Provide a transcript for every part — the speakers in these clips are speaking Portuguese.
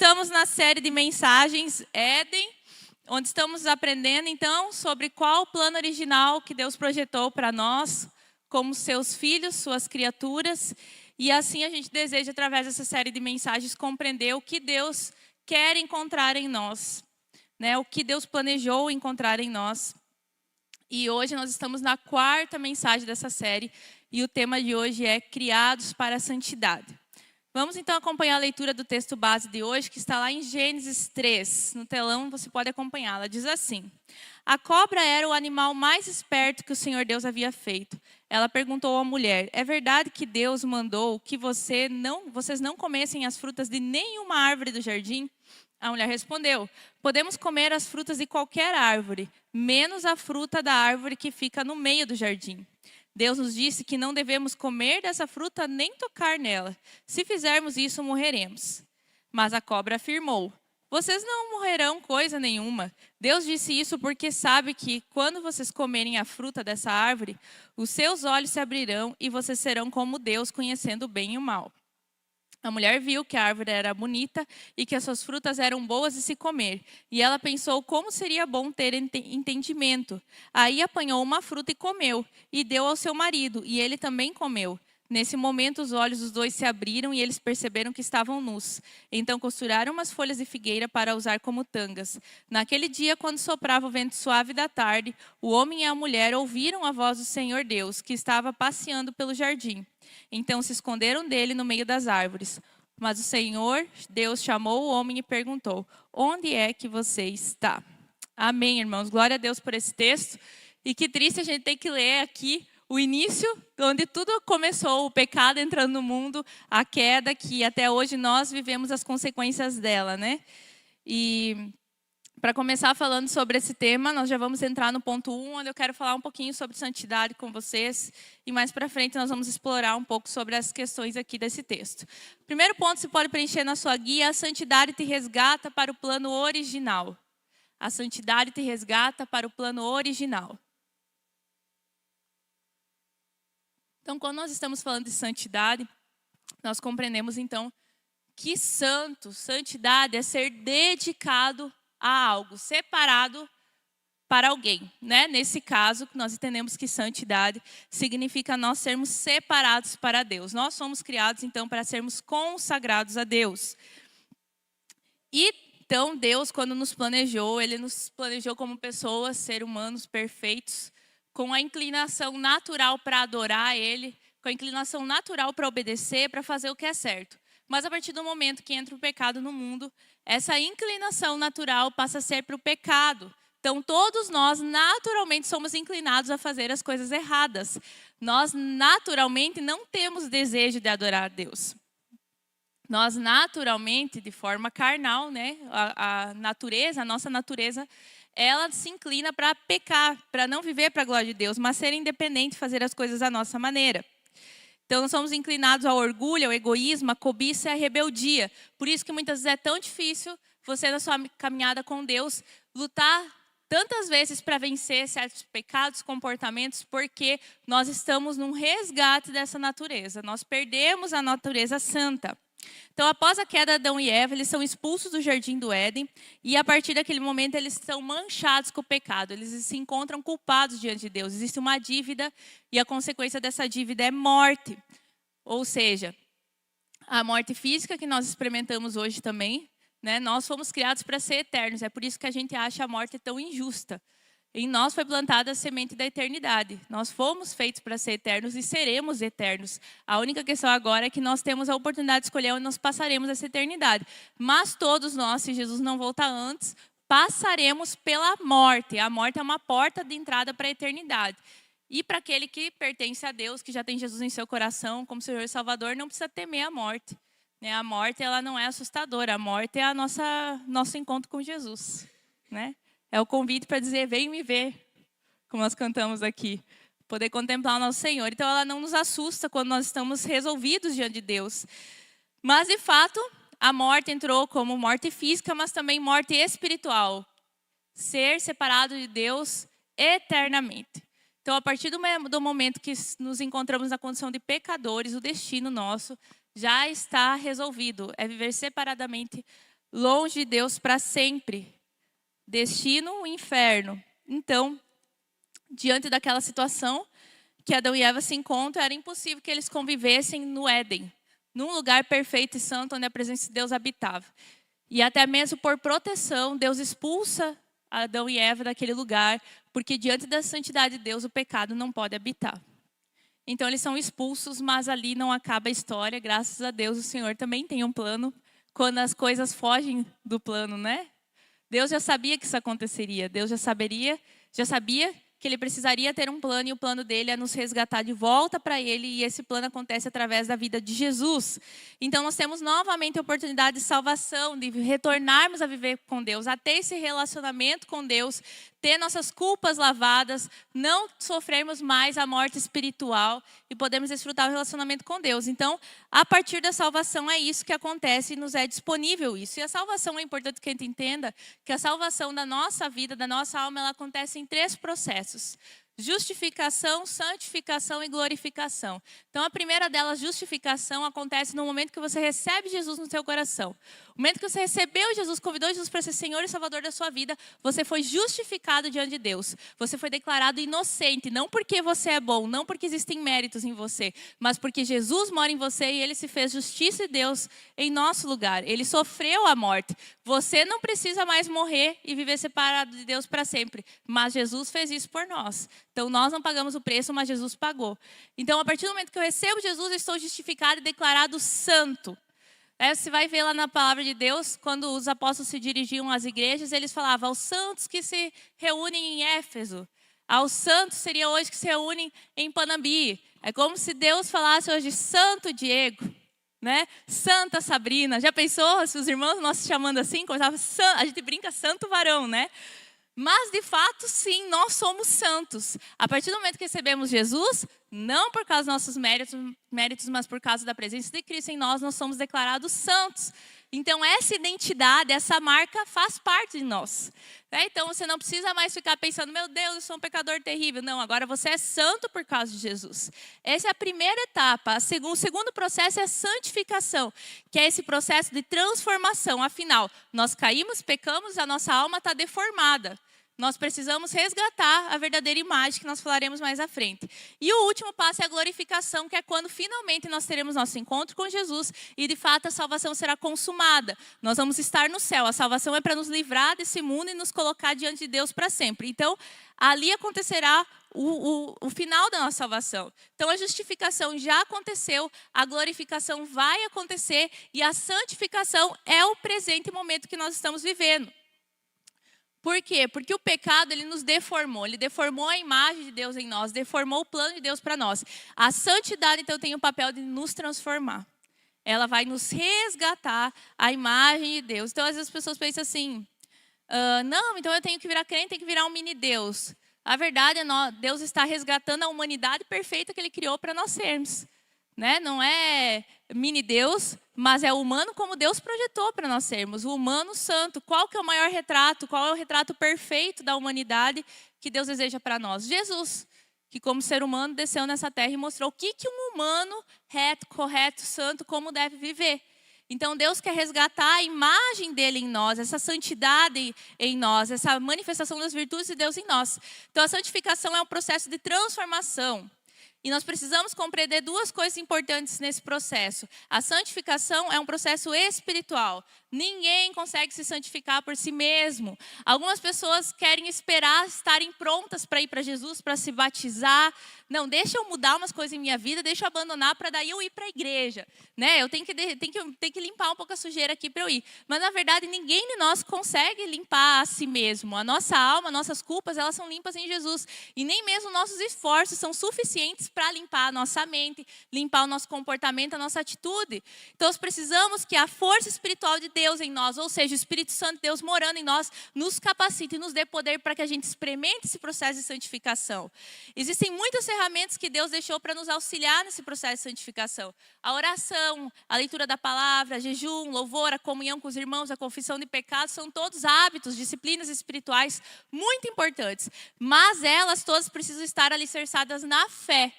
Estamos na série de mensagens Éden, onde estamos aprendendo então sobre qual o plano original que Deus projetou para nós, como seus filhos, suas criaturas. E assim a gente deseja, através dessa série de mensagens, compreender o que Deus quer encontrar em nós, né? O que Deus planejou encontrar em nós. E hoje nós estamos na quarta mensagem dessa série, e o tema de hoje é Criados para a Santidade. Vamos então acompanhar a leitura do texto base de hoje, que está lá em Gênesis 3. No telão você pode acompanhá-la. Diz assim: A cobra era o animal mais esperto que o Senhor Deus havia feito. Ela perguntou à mulher: É verdade que Deus mandou que vocês não comessem as frutas de nenhuma árvore do jardim? A mulher respondeu: Podemos comer as frutas de qualquer árvore, menos a fruta da árvore que fica no meio do jardim. Deus nos disse que não devemos comer dessa fruta nem tocar nela. Se fizermos isso, morreremos. Mas a cobra afirmou: Vocês não morrerão coisa nenhuma. Deus disse isso porque sabe que, quando vocês comerem a fruta dessa árvore, os seus olhos se abrirão e vocês serão como Deus, conhecendo o bem e o mal. A mulher viu que a árvore era bonita e que as suas frutas eram boas de se comer. E ela pensou como seria bom ter entendimento. Aí apanhou uma fruta e comeu, e deu ao seu marido, e ele também comeu. Nesse momento, os olhos dos dois se abriram e eles perceberam que estavam nus. Então costuraram umas folhas de figueira para usar como tangas. Naquele dia, quando soprava o vento suave da tarde, o homem e a mulher ouviram a voz do Senhor Deus, que estava passeando pelo jardim. Então se esconderam dele no meio das árvores. Mas o Senhor Deus chamou o homem e perguntou: Onde é que você está? Amém, irmãos. Glória a Deus por esse texto. E que triste a gente ter que ler aqui o início, onde tudo começou, o pecado entrando no mundo, a queda, que até hoje nós vivemos as consequências dela, né? E para começar falando sobre esse tema, nós já vamos entrar no ponto 1, onde eu quero falar um pouquinho sobre santidade com vocês. E mais para frente nós vamos explorar um pouco sobre as questões aqui desse texto. Primeiro ponto, você pode preencher na sua guia: a santidade te resgata para o plano original. A santidade te resgata para o plano original. Então, quando nós estamos falando de santidade, nós compreendemos então que santidade é ser dedicado a algo, separado para alguém, né? Nesse caso, nós entendemos que santidade significa nós sermos separados para Deus. Nós somos criados então para sermos consagrados a Deus. E então Deus, quando nos planejou, Ele nos planejou como pessoas, seres humanos perfeitos, com a inclinação natural para adorar Ele, com a inclinação natural para obedecer, para fazer o que é certo. Mas a partir do momento que entra o pecado no mundo, essa inclinação natural passa a ser para o pecado. Então todos nós naturalmente somos inclinados a fazer as coisas erradas. Nós naturalmente não temos desejo de adorar a Deus. Nós naturalmente, de forma carnal, né, a nossa natureza, ela se inclina para pecar, para não viver para a glória de Deus, mas ser independente, fazer as coisas à nossa maneira. Então, nós somos inclinados ao orgulho, ao egoísmo, à cobiça e à rebeldia. Por isso que muitas vezes é tão difícil você, na sua caminhada com Deus, lutar tantas vezes para vencer certos pecados, comportamentos, porque nós estamos num resgate dessa natureza. Nós perdemos a natureza santa. Então, após a queda de Adão e Eva, eles são expulsos do jardim do Éden, e a partir daquele momento eles são manchados com o pecado, eles se encontram culpados diante de Deus. Existe uma dívida, e a consequência dessa dívida é morte. Ou seja, a morte física que nós experimentamos hoje também, né? Nós fomos criados para ser eternos, é por isso que a gente acha a morte tão injusta. Em nós foi plantada a semente da eternidade. Nós fomos feitos para ser eternos e seremos eternos. A única questão agora é que nós temos a oportunidade de escolher onde nós passaremos essa eternidade. Mas todos nós, se Jesus não voltar antes, passaremos pela morte. A morte é uma porta de entrada para a eternidade. E para aquele que pertence a Deus, que já tem Jesus em seu coração como Senhor e Salvador, não precisa temer a morte. A morte, ela não é assustadora. A morte é nosso encontro com Jesus, né? É o convite para dizer: vem me ver, como nós cantamos aqui. Poder contemplar o nosso Senhor. Então, ela não nos assusta quando nós estamos resolvidos diante de Deus. Mas, de fato, a morte entrou como morte física, mas também morte espiritual. Ser separado de Deus eternamente. Então, a partir do momento que nos encontramos na condição de pecadores, o destino nosso já está resolvido. É viver separadamente longe de Deus para sempre. Destino, o inferno. Então, diante daquela situação que Adão e Eva se encontram, era impossível que eles convivessem no Éden, num lugar perfeito e santo onde a presença de Deus habitava. E até mesmo por proteção, Deus expulsa Adão e Eva daquele lugar, porque diante da santidade de Deus, o pecado não pode habitar. Então eles são expulsos, mas ali não acaba a história. Graças a Deus, o Senhor também tem um plano quando as coisas fogem do plano, né? Deus já sabia que isso aconteceria. Deus já sabia que ele precisaria ter um plano, e o plano dele é nos resgatar de volta para ele, e esse plano acontece através da vida de Jesus. Então nós temos novamente a oportunidade de salvação, de retornarmos a viver com Deus, a ter esse relacionamento com Deus, ter nossas culpas lavadas, não sofrermos mais a morte espiritual e podemos desfrutar o relacionamento com Deus. Então, a partir da salvação é isso que acontece e nos é disponível isso. E a salvação, é importante que a gente entenda que a salvação da nossa vida, da nossa alma, ela acontece em 3 processos: justificação, santificação e glorificação. Então, a primeira delas, justificação, acontece no momento que você recebe Jesus no seu coração. No momento que você recebeu Jesus, convidou Jesus para ser Senhor e Salvador da sua vida, você foi justificado diante de Deus. Você foi declarado inocente, não porque você é bom, não porque existem méritos em você, mas porque Jesus mora em você e Ele se fez justiça de Deus em nosso lugar. Ele sofreu a morte. Você não precisa mais morrer e viver separado de Deus para sempre, mas Jesus fez isso por nós. Então, nós não pagamos o preço, mas Jesus pagou. Então, a partir do momento que eu recebo Jesus, eu estou justificado e declarado santo. Você vai ver lá na palavra de Deus, quando os apóstolos se dirigiam às igrejas, eles falavam aos santos que se reúnem em Éfeso. Aos santos seria hoje que se reúnem em Panambi. É como se Deus falasse hoje, Santo Diego, né? Santa Sabrina. Já pensou se os irmãos nós chamando assim? A gente brinca santo varão, né? Mas, de fato, sim, nós somos santos. A partir do momento que recebemos Jesus, não por causa dos nossos méritos, mas por causa da presença de Cristo em nós somos declarados santos. Então, essa identidade, essa marca faz parte de nós. Então, você não precisa mais ficar pensando, meu Deus, eu sou um pecador terrível. Não, agora você é santo por causa de Jesus. Essa é a primeira etapa. O segundo processo é a santificação, que é esse processo de transformação. Afinal, nós caímos, pecamos, a nossa alma está deformada. Nós precisamos resgatar a verdadeira imagem, que nós falaremos mais à frente. E o último passo é a glorificação, que é quando finalmente nós teremos nosso encontro com Jesus e, de fato, a salvação será consumada. Nós vamos estar no céu. A salvação é para nos livrar desse mundo e nos colocar diante de Deus para sempre. Então, ali acontecerá o final da nossa salvação. Então, a justificação já aconteceu, a glorificação vai acontecer e a santificação é o presente momento que nós estamos vivendo. Por quê? Porque o pecado, ele nos deformou. Ele deformou a imagem de Deus em nós, deformou o plano de Deus para nós. A santidade, então, tem o papel de nos transformar. Ela vai nos resgatar a imagem de Deus. Então, às vezes as pessoas pensam assim, não, então eu tenho que virar crente, tenho que virar um mini-Deus. A verdade é que Deus está resgatando a humanidade perfeita que Ele criou para nós sermos. Né? Não é mini-Deus, mas é o humano como Deus projetou para nós sermos. O humano santo. Qual que é o maior retrato? Qual é o retrato perfeito da humanidade que Deus deseja para nós? Jesus, que como ser humano desceu nessa terra e mostrou o que um humano reto, correto, santo, como deve viver. Então Deus quer resgatar a imagem dele em nós, essa santidade em nós, essa manifestação das virtudes de Deus em nós. Então a santificação é um processo de transformação. E nós precisamos compreender 2 coisas importantes nesse processo. A santificação é um processo espiritual. Ninguém consegue se santificar por si mesmo. Algumas pessoas querem esperar estarem prontas para ir para Jesus, para se batizar. Não, deixa eu mudar umas coisas em minha vida, deixa eu abandonar para daí eu ir para a igreja. Né? Eu tenho que limpar um pouco a sujeira aqui para eu ir. Mas, na verdade, ninguém de nós consegue limpar a si mesmo. A nossa alma, nossas culpas, elas são limpas em Jesus. E nem mesmo nossos esforços são suficientes para limpar a nossa mente, limpar o nosso comportamento, a nossa atitude. Então, nós precisamos que a força espiritual de Deus em nós, ou seja, o Espírito Santo de Deus morando em nós, nos capacite e nos dê poder para que a gente experimente esse processo de santificação. Existem muitas ferramentas que Deus deixou para nos auxiliar nesse processo de santificação. A oração, a leitura da palavra, jejum, louvor, a comunhão com os irmãos, a confissão de pecados, são todos hábitos, disciplinas espirituais muito importantes. Mas elas todas precisam estar alicerçadas na fé.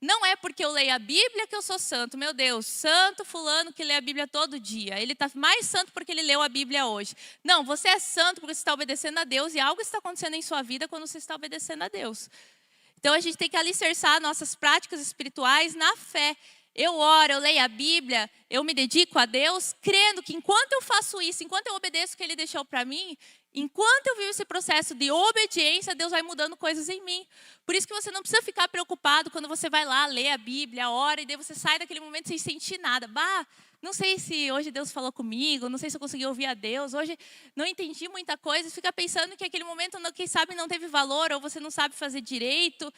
Não é porque eu leio a Bíblia que eu sou santo. Meu Deus, santo fulano que lê a Bíblia todo dia. Ele está mais santo porque ele leu a Bíblia hoje. Não, você é santo porque você está obedecendo a Deus e algo está acontecendo em sua vida quando você está obedecendo a Deus. Então a gente tem que alicerçar nossas práticas espirituais na fé. Eu oro, eu leio a Bíblia, eu me dedico a Deus, crendo que enquanto eu faço isso, enquanto eu obedeço o que Ele deixou para mim, enquanto eu vivo esse processo de obediência, Deus vai mudando coisas em mim. Por isso que você não precisa ficar preocupado quando você vai lá, lê a Bíblia, ora, e daí você sai daquele momento sem sentir nada. Não sei se hoje Deus falou comigo, não sei se eu consegui ouvir a Deus, hoje não entendi muita coisa, fica pensando que aquele momento, quem sabe, não teve valor, ou você não sabe fazer direito.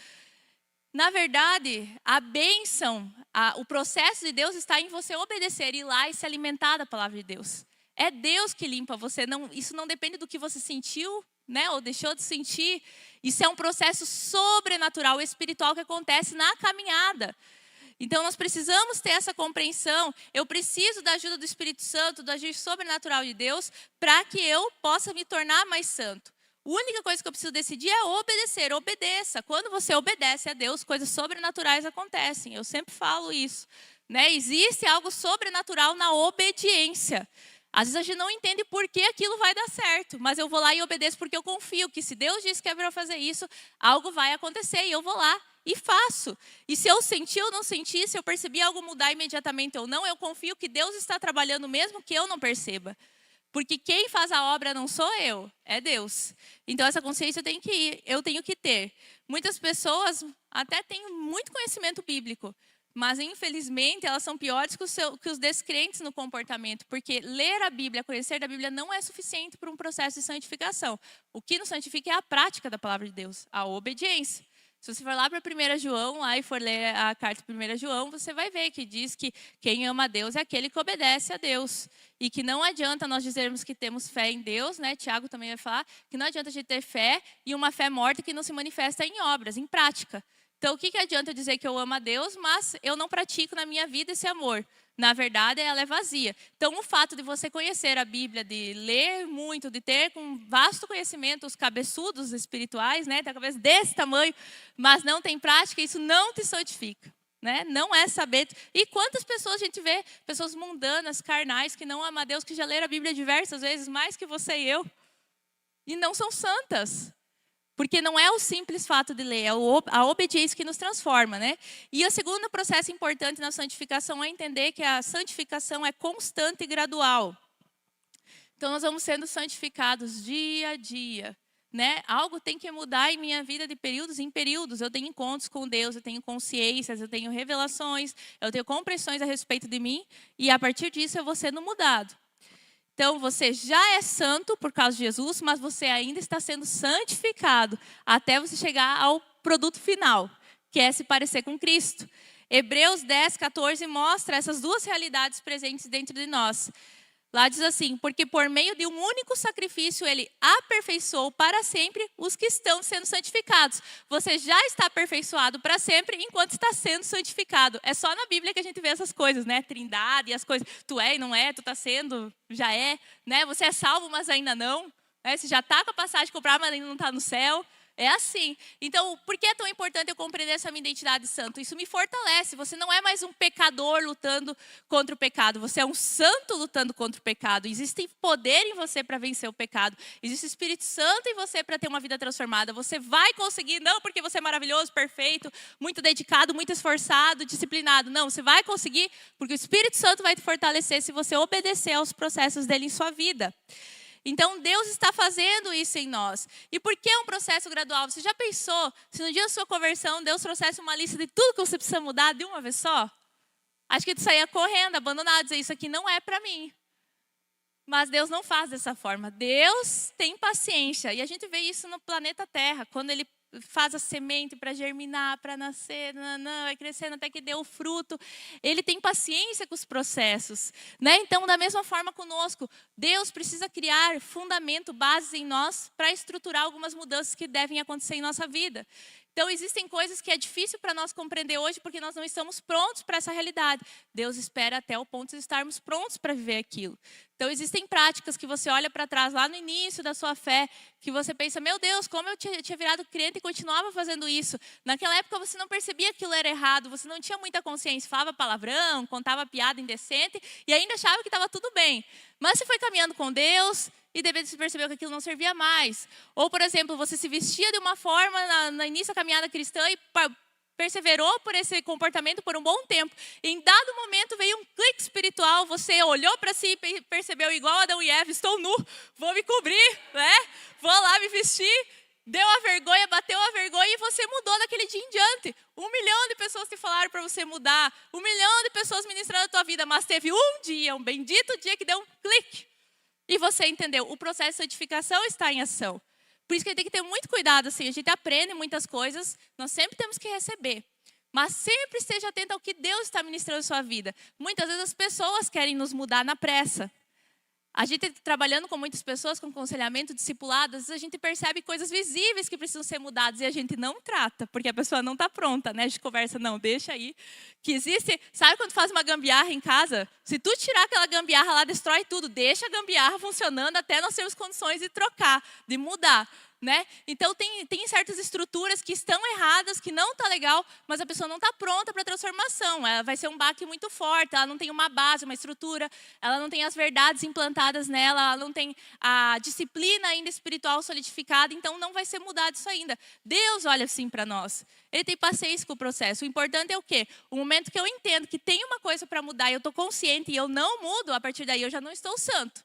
Na verdade, a bênção, o processo de Deus está em você obedecer, ir lá e se alimentar da palavra de Deus. É Deus que limpa você, isso não depende do que você sentiu, né, ou deixou de sentir. Isso é um processo sobrenatural, espiritual que acontece na caminhada. Então nós precisamos ter essa compreensão. Eu preciso da ajuda do Espírito Santo, do agir sobrenatural de Deus, para que eu possa me tornar mais santo. A única coisa que eu preciso decidir é obedecer. Obedeça. Quando você obedece a Deus, coisas sobrenaturais acontecem. Eu sempre falo isso, né? Existe algo sobrenatural na obediência. Às vezes a gente não entende por que aquilo vai dar certo, mas eu vou lá e obedeço porque eu confio que se Deus disse que é para eu fazer isso, algo vai acontecer e eu vou lá e faço. E se eu senti ou não senti, se eu percebi algo mudar imediatamente ou não, eu confio que Deus está trabalhando mesmo que eu não perceba. Porque quem faz a obra não sou eu, é Deus. Então essa consciência eu tenho que ter. Muitas pessoas até têm muito conhecimento bíblico, mas infelizmente elas são piores que os descrentes no comportamento. Porque ler a Bíblia, conhecer da Bíblia não é suficiente para um processo de santificação. O que nos santifica é a prática da palavra de Deus, a obediência. Se você for lá para 1 João lá e for ler a carta de 1 João, você vai ver que diz que quem ama a Deus é aquele que obedece a Deus. E que não adianta nós dizermos que temos fé em Deus, né? Tiago também vai falar, que não adianta a gente ter fé e uma fé morta que não se manifesta em obras, em prática. Então, o que adianta eu dizer que eu amo a Deus, mas eu não pratico na minha vida esse amor? Na verdade, ela é vazia. Então, o fato de você conhecer a Bíblia, de ler muito, de ter um vasto conhecimento, os cabeçudos espirituais, né? Tem a cabeça desse tamanho, mas não tem prática, isso não te santifica. Né? Não é saber. E quantas pessoas a gente vê, pessoas mundanas, carnais, que não amam a Deus, que já leram a Bíblia diversas vezes, mais que você e eu, e não são santas. Porque não é o simples fato de ler, é a obediência que nos transforma, né? E o segundo processo importante na santificação é entender que a santificação é constante e gradual. Então, nós vamos sendo santificados dia a dia, né? Algo tem que mudar em minha vida de períodos em períodos. Eu tenho encontros com Deus, eu tenho consciências, eu tenho revelações, eu tenho compreensões a respeito de mim, e a partir disso eu vou sendo mudado. Então, você já é santo por causa de Jesus, mas você ainda está sendo santificado até você chegar ao produto final, que é se parecer com Cristo. Hebreus 10, 14 mostra essas duas realidades presentes dentro de nós. Lá diz assim, porque por meio de um único sacrifício ele aperfeiçoou para sempre os que estão sendo santificados. Você já está aperfeiçoado para sempre enquanto está sendo santificado. É só na Bíblia que a gente vê essas coisas, né? Trindade e as coisas. Tu é e não é, tu está sendo, já é. Né? Você é salvo, mas ainda não. Né? Você já está com a passagem comprada, mas ainda não está no céu. É assim. Então, por que é tão importante eu compreender essa minha identidade de santo? Isso me fortalece. Você não é mais um pecador lutando contra o pecado. Você é um santo lutando contra o pecado. Existe poder em você para vencer o pecado. Existe Espírito Santo em você para ter uma vida transformada. Você vai conseguir, não porque você é maravilhoso, perfeito, muito dedicado, muito esforçado, disciplinado. Não, você vai conseguir porque o Espírito Santo vai te fortalecer se você obedecer aos processos dele em sua vida. Então, Deus está fazendo isso em nós. E por que é um processo gradual? Você já pensou, se no dia da sua conversão, Deus trouxesse uma lista de tudo que você precisa mudar de uma vez só? Acho que tu saía correndo, abandonado, dizer, isso aqui não é para mim. Mas Deus não faz dessa forma. Deus tem paciência. E a gente vê isso no planeta Terra, quando Ele faz a semente para germinar, para nascer, vai crescendo até que dê o fruto. Ele tem paciência com os processos, né? Então, da mesma forma conosco, Deus precisa criar fundamento, bases em nós para estruturar algumas mudanças que devem acontecer em nossa vida. Então, existem coisas que é difícil para nós compreender hoje porque nós não estamos prontos para essa realidade. Deus espera até o ponto de estarmos prontos para viver aquilo. Então, existem práticas que você olha para trás, lá no início da sua fé, que você pensa, meu Deus, como eu tinha virado crente e continuava fazendo isso. Naquela época, você não percebia que aquilo era errado, você não tinha muita consciência, falava palavrão, contava piada indecente e ainda achava que estava tudo bem. Mas você foi caminhando com Deus e de repente você percebeu que aquilo não servia mais. Ou, por exemplo, você se vestia de uma forma no início da caminhada cristã e perseverou por esse comportamento por um bom tempo. Em dado momento veio um clique espiritual, você olhou para si e percebeu, igual Adão e Eva, estou nu, vou me cobrir, né? Vou lá me vestir. Deu a vergonha, bateu a vergonha e você mudou daquele dia em diante. 1 milhão de pessoas te falaram para você mudar, 1 milhão de pessoas ministrando a tua vida, mas teve um dia, um bendito dia que deu um clique. E você entendeu, o processo de santificação está em ação. Por isso que a gente tem que ter muito cuidado, assim, a gente aprende muitas coisas, nós sempre temos que receber. Mas sempre esteja atento ao que Deus está ministrando na sua vida. Muitas vezes as pessoas querem nos mudar na pressa. A gente trabalhando com muitas pessoas, com aconselhamento, discipulado, às vezes a gente percebe coisas visíveis que precisam ser mudadas e a gente não trata, porque a pessoa não está pronta, né? A gente conversa, não, deixa aí. Que existe, sabe quando faz uma gambiarra em casa? Se tu tirar aquela gambiarra lá, destrói tudo. Deixa a gambiarra funcionando até nós termos condições de trocar, de mudar. Né? Então tem certas estruturas que estão erradas, que não está legal, mas a pessoa não está pronta para a transformação. Ela vai ser um baque muito forte, ela não tem uma base, uma estrutura, ela não tem as verdades implantadas nela, ela não tem a disciplina ainda espiritual solidificada, então não vai ser mudado isso ainda. Deus olha assim para nós, Ele tem paciência com o processo. O importante é o quê? O momento que eu entendo que tem uma coisa para mudar e eu estou consciente e eu não mudo, a partir daí eu já não estou santo.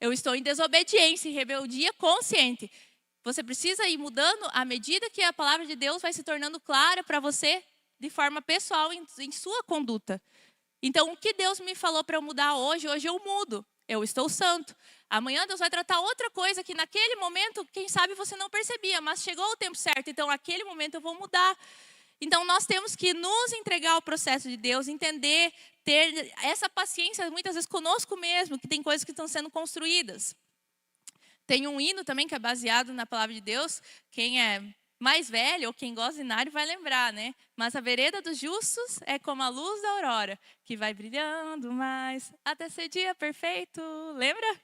Eu estou em desobediência, em rebeldia consciente. Você precisa ir mudando à medida que a palavra de Deus vai se tornando clara para você de forma pessoal em sua conduta. Então, o que Deus me falou para eu mudar hoje eu mudo. Eu estou santo. Amanhã Deus vai tratar outra coisa que naquele momento, quem sabe você não percebia, mas chegou o tempo certo, então naquele momento eu vou mudar. Então, nós temos que nos entregar ao processo de Deus, entender, ter essa paciência muitas vezes conosco mesmo, que tem coisas que estão sendo construídas. Tem um hino também que é baseado na palavra de Deus. Quem é mais velho ou quem gosta de Inário vai lembrar, né? Mas a vereda dos justos é como a luz da aurora, que vai brilhando mais até ser dia perfeito. Lembra?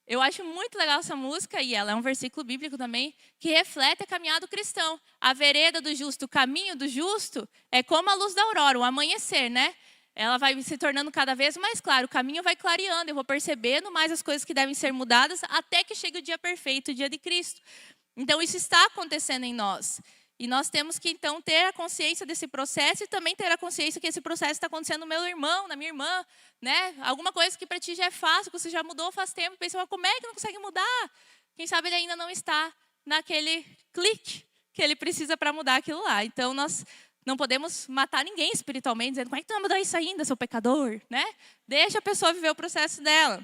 Eu acho muito legal essa música e ela é um versículo bíblico também que reflete a caminhada do cristão. A vereda do justo, o caminho do justo é como a luz da aurora, o amanhecer, né? Ela vai se tornando cada vez mais clara, o caminho vai clareando, eu vou percebendo mais as coisas que devem ser mudadas até que chegue o dia perfeito, o dia de Cristo. Então, isso está acontecendo em nós. E nós temos que, então, ter a consciência desse processo e também ter a consciência que esse processo está acontecendo no meu irmão, na minha irmã, né? Alguma coisa que para ti já é fácil, que você já mudou faz tempo, pensa, mas como é que não consegue mudar? Quem sabe ele ainda não está naquele clique que ele precisa para mudar aquilo lá. Então, nós não podemos matar ninguém espiritualmente, dizendo, como é que tu vai mudar isso ainda, seu pecador? Né? Deixa a pessoa viver o processo dela.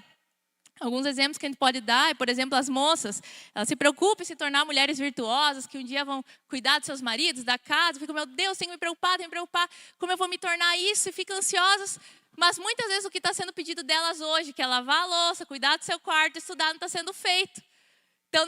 Alguns exemplos que a gente pode dar é, por exemplo, as moças. Elas se preocupam em se tornar mulheres virtuosas, que um dia vão cuidar dos seus maridos, da casa. Ficam, meu Deus, tenho que me preocupar. Como eu vou me tornar isso? E ficam ansiosas. Mas muitas vezes o que está sendo pedido delas hoje, que é lavar a louça, cuidar do seu quarto, estudar, não está sendo feito. Então,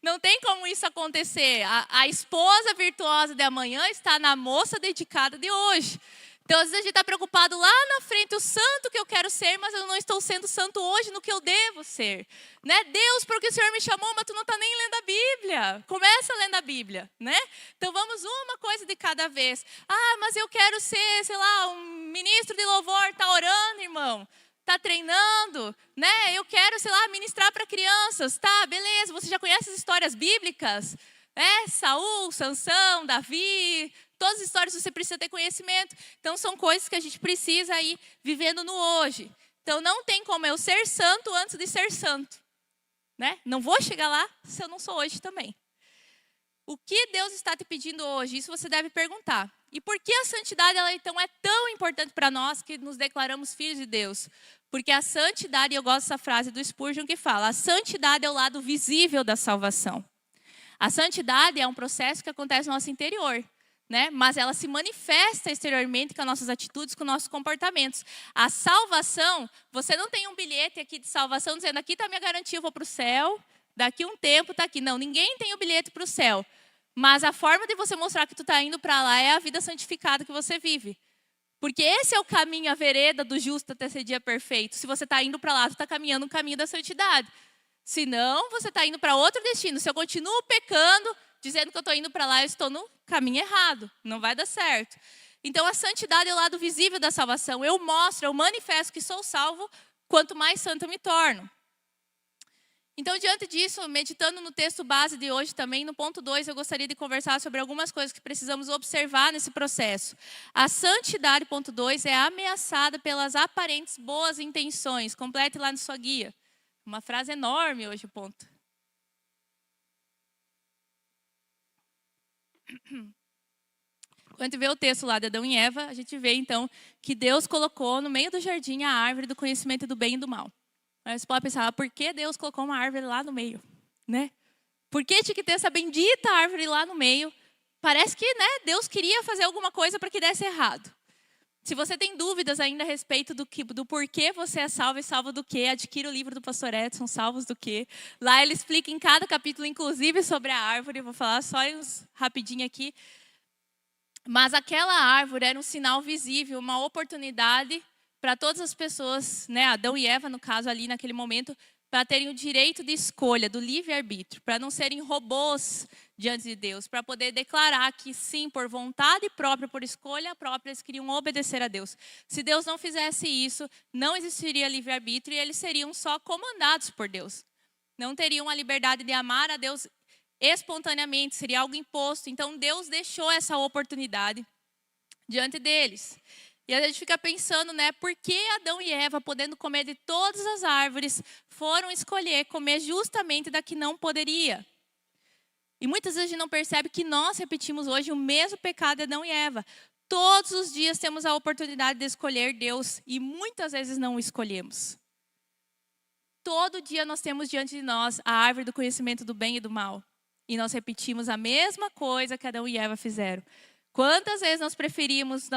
não tem como isso acontecer. A esposa virtuosa de amanhã está na moça dedicada de hoje. Então, às vezes a gente está preocupado lá na frente, o santo que eu quero ser, mas eu não estou sendo santo hoje no que eu devo ser. Né? Deus, porque o Senhor me chamou, mas tu não está nem lendo a Bíblia. Começa lendo a Bíblia. Né? Então, vamos uma coisa de cada vez. Ah, mas eu quero ser, sei lá, um ministro de louvor. Está orando, irmão? Está treinando, né? Eu quero, sei lá, ministrar para crianças. Tá, beleza, você já conhece as histórias bíblicas? Saul, Sansão, Davi, todas as histórias você precisa ter conhecimento. Então, são coisas que a gente precisa ir vivendo no hoje. Então, não tem como eu ser santo antes de ser santo. Né? Não vou chegar lá se eu não sou hoje também. O que Deus está te pedindo hoje? Isso você deve perguntar. E por que a santidade ela, então, é tão importante para nós que nos declaramos filhos de Deus? Porque a santidade, eu gosto dessa frase do Spurgeon que fala, a santidade é o lado visível da salvação. A santidade é um processo que acontece no nosso interior, né? Mas ela se manifesta exteriormente com as nossas atitudes, com os nossos comportamentos. A salvação, você não tem um bilhete aqui de salvação dizendo, aqui está a minha garantia, eu vou para o céu, daqui um tempo está aqui. Não, ninguém tem o bilhete para o céu. Mas a forma de você mostrar que tu está indo para lá é a vida santificada que você vive. Porque esse é o caminho, a vereda do justo até ser dia perfeito. Se você está indo para lá, tu está caminhando no caminho da santidade. Se não, você está indo para outro destino. Se eu continuo pecando, dizendo que eu estou indo para lá, eu estou no caminho errado. Não vai dar certo. Então, a santidade é o lado visível da salvação. Eu mostro, eu manifesto que sou salvo, quanto mais santo eu me torno. Então, diante disso, meditando no texto base de hoje também, no ponto 2, eu gostaria de conversar sobre algumas coisas que precisamos observar nesse processo. A santidade, ponto 2, é ameaçada pelas aparentes boas intenções. Complete lá na sua guia. Uma frase enorme hoje, ponto. Quando a gente vê o texto lá de Adão e Eva, a gente vê, então, que Deus colocou no meio do jardim a árvore do conhecimento do bem e do mal. Aí você pode pensar, por que Deus colocou uma árvore lá no meio? Né? Por que tinha que ter essa bendita árvore lá no meio? Parece que, né, Deus queria fazer alguma coisa para que desse errado. Se você tem dúvidas ainda a respeito do porquê você é salvo e salvo do quê, adquira o livro do pastor Edson, Salvos do quê. Lá ele explica em cada capítulo, inclusive, sobre a árvore. Vou falar só rapidinho aqui. Mas aquela árvore era um sinal visível, uma oportunidade para todas as pessoas, né, Adão e Eva, no caso ali naquele momento, para terem o direito de escolha, do livre-arbítrio, para não serem robôs diante de Deus, para poder declarar que sim, por vontade própria, por escolha própria, eles queriam obedecer a Deus. Se Deus não fizesse isso, não existiria livre-arbítrio e eles seriam só comandados por Deus. Não teriam a liberdade de amar a Deus espontaneamente, seria algo imposto. Então Deus deixou essa oportunidade diante deles. E a gente fica pensando, né, por que Adão e Eva, podendo comer de todas as árvores, foram escolher comer justamente da que não poderia? E muitas vezes a gente não percebe que nós repetimos hoje o mesmo pecado de Adão e Eva. Todos os dias temos a oportunidade de escolher Deus e muitas vezes não o escolhemos. Todo dia nós temos diante de nós a árvore do conhecimento do bem e do mal. E nós repetimos a mesma coisa que Adão e Eva fizeram. Quantas vezes nós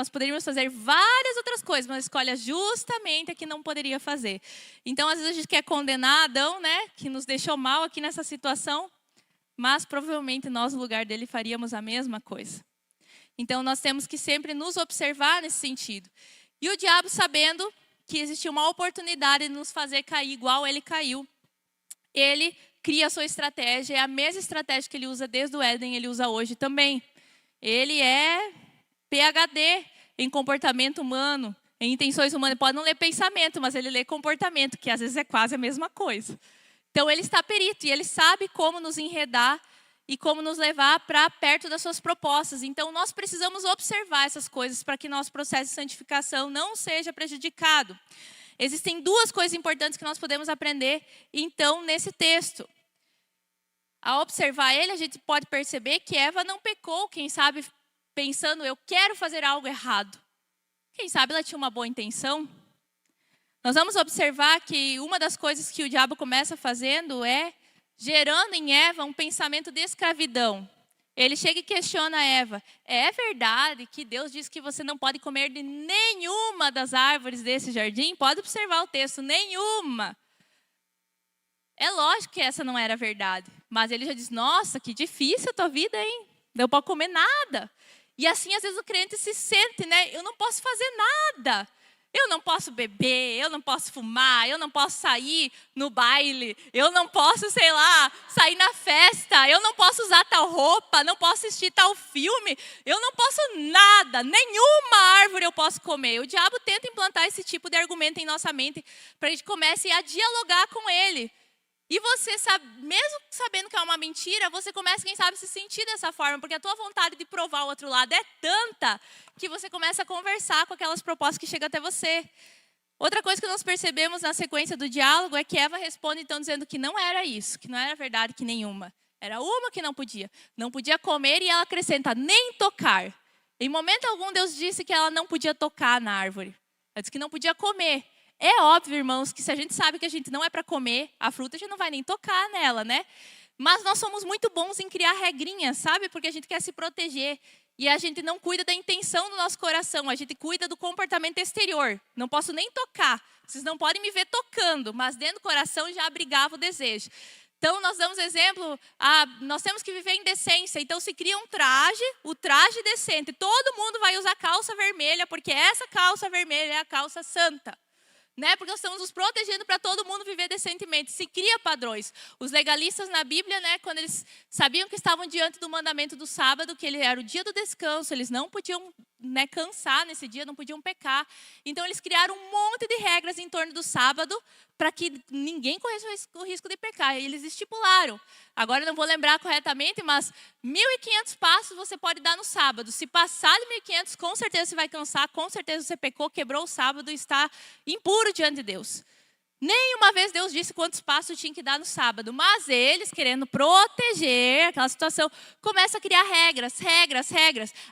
poderíamos fazer várias outras coisas, mas escolhe justamente a que não poderia fazer. Então, às vezes a gente quer condenar Adão, né, que nos deixou mal aqui nessa situação, mas provavelmente nós, no lugar dele, faríamos a mesma coisa. Então, nós temos que sempre nos observar nesse sentido. E o diabo, sabendo que existia uma oportunidade de nos fazer cair igual ele caiu, ele cria a sua estratégia, é a mesma estratégia que ele usa desde o Éden, ele usa hoje também. Ele é PhD em comportamento humano, em intenções humanas. Ele pode não ler pensamento, mas ele lê comportamento, que às vezes é quase a mesma coisa. Então ele está perito e ele sabe como nos enredar e como nos levar para perto das suas propostas. Então nós precisamos observar essas coisas para que nosso processo de santificação não seja prejudicado. Existem duas coisas importantes que nós podemos aprender, então, nesse texto. Ao observar ele, a gente pode perceber que Eva não pecou, quem sabe, pensando, eu quero fazer algo errado. Quem sabe ela tinha uma boa intenção. Nós vamos observar que uma das coisas que o diabo começa fazendo é gerando em Eva um pensamento de escravidão. Ele chega e questiona Eva, é verdade que Deus diz que você não pode comer de nenhuma das árvores desse jardim? Pode observar o texto, nenhuma. É lógico que essa não era verdade, mas ele já diz, nossa, que difícil a tua vida, hein? Não pode comer nada. E assim, às vezes, o crente se sente, né? Eu não posso fazer nada. Eu não posso beber, eu não posso fumar, eu não posso sair no baile, eu não posso, sei lá, sair na festa, eu não posso usar tal roupa, não posso assistir tal filme, eu não posso nada, nenhuma árvore eu posso comer. O diabo tenta implantar esse tipo de argumento em nossa mente para a gente comece a dialogar com ele. E você, sabe, mesmo sabendo que é uma mentira, você começa, quem sabe, a se sentir dessa forma, porque a tua vontade de provar o outro lado é tanta que você começa a conversar com aquelas propostas que chegam até você. Outra coisa que nós percebemos na sequência do diálogo é que Eva responde, então, dizendo que não era isso, que não era verdade que nenhuma. Era uma que não podia. Não podia comer e ela acrescenta, nem tocar. Em momento algum, Deus disse que ela não podia tocar na árvore. Ela disse que não podia comer. É óbvio, irmãos, que se a gente sabe que a gente não é para comer a fruta, a gente não vai nem tocar nela, né? Mas nós somos muito bons em criar regrinhas, sabe? Porque a gente quer se proteger. E a gente não cuida da intenção do nosso coração, a gente cuida do comportamento exterior. Não posso nem tocar, vocês não podem me ver tocando, mas dentro do coração já abrigava o desejo. Então, nós damos exemplo, nós temos que viver em decência. Então, se cria um traje, o traje decente. Todo mundo vai usar calça vermelha, porque essa calça vermelha é a calça santa. Né? Porque nós estamos nos protegendo para todo mundo viver decentemente. Se cria padrões. Os legalistas na Bíblia, né, quando eles sabiam que estavam diante do mandamento do sábado, que ele era o dia do descanso, eles não podiam, né, cansar nesse dia, não podiam pecar. Então, eles criaram um monte de regras em torno do sábado para que ninguém corresse o risco de pecar. E eles estipularam. Agora, eu não vou lembrar corretamente, mas 1.500 passos você pode dar no sábado. Se passar de 1.500, com certeza você vai cansar, com certeza você pecou, quebrou o sábado e está impuro diante de Deus. Nenhuma vez Deus disse quantos passos tinha que dar no sábado, mas eles, querendo proteger aquela situação, começam a criar regras,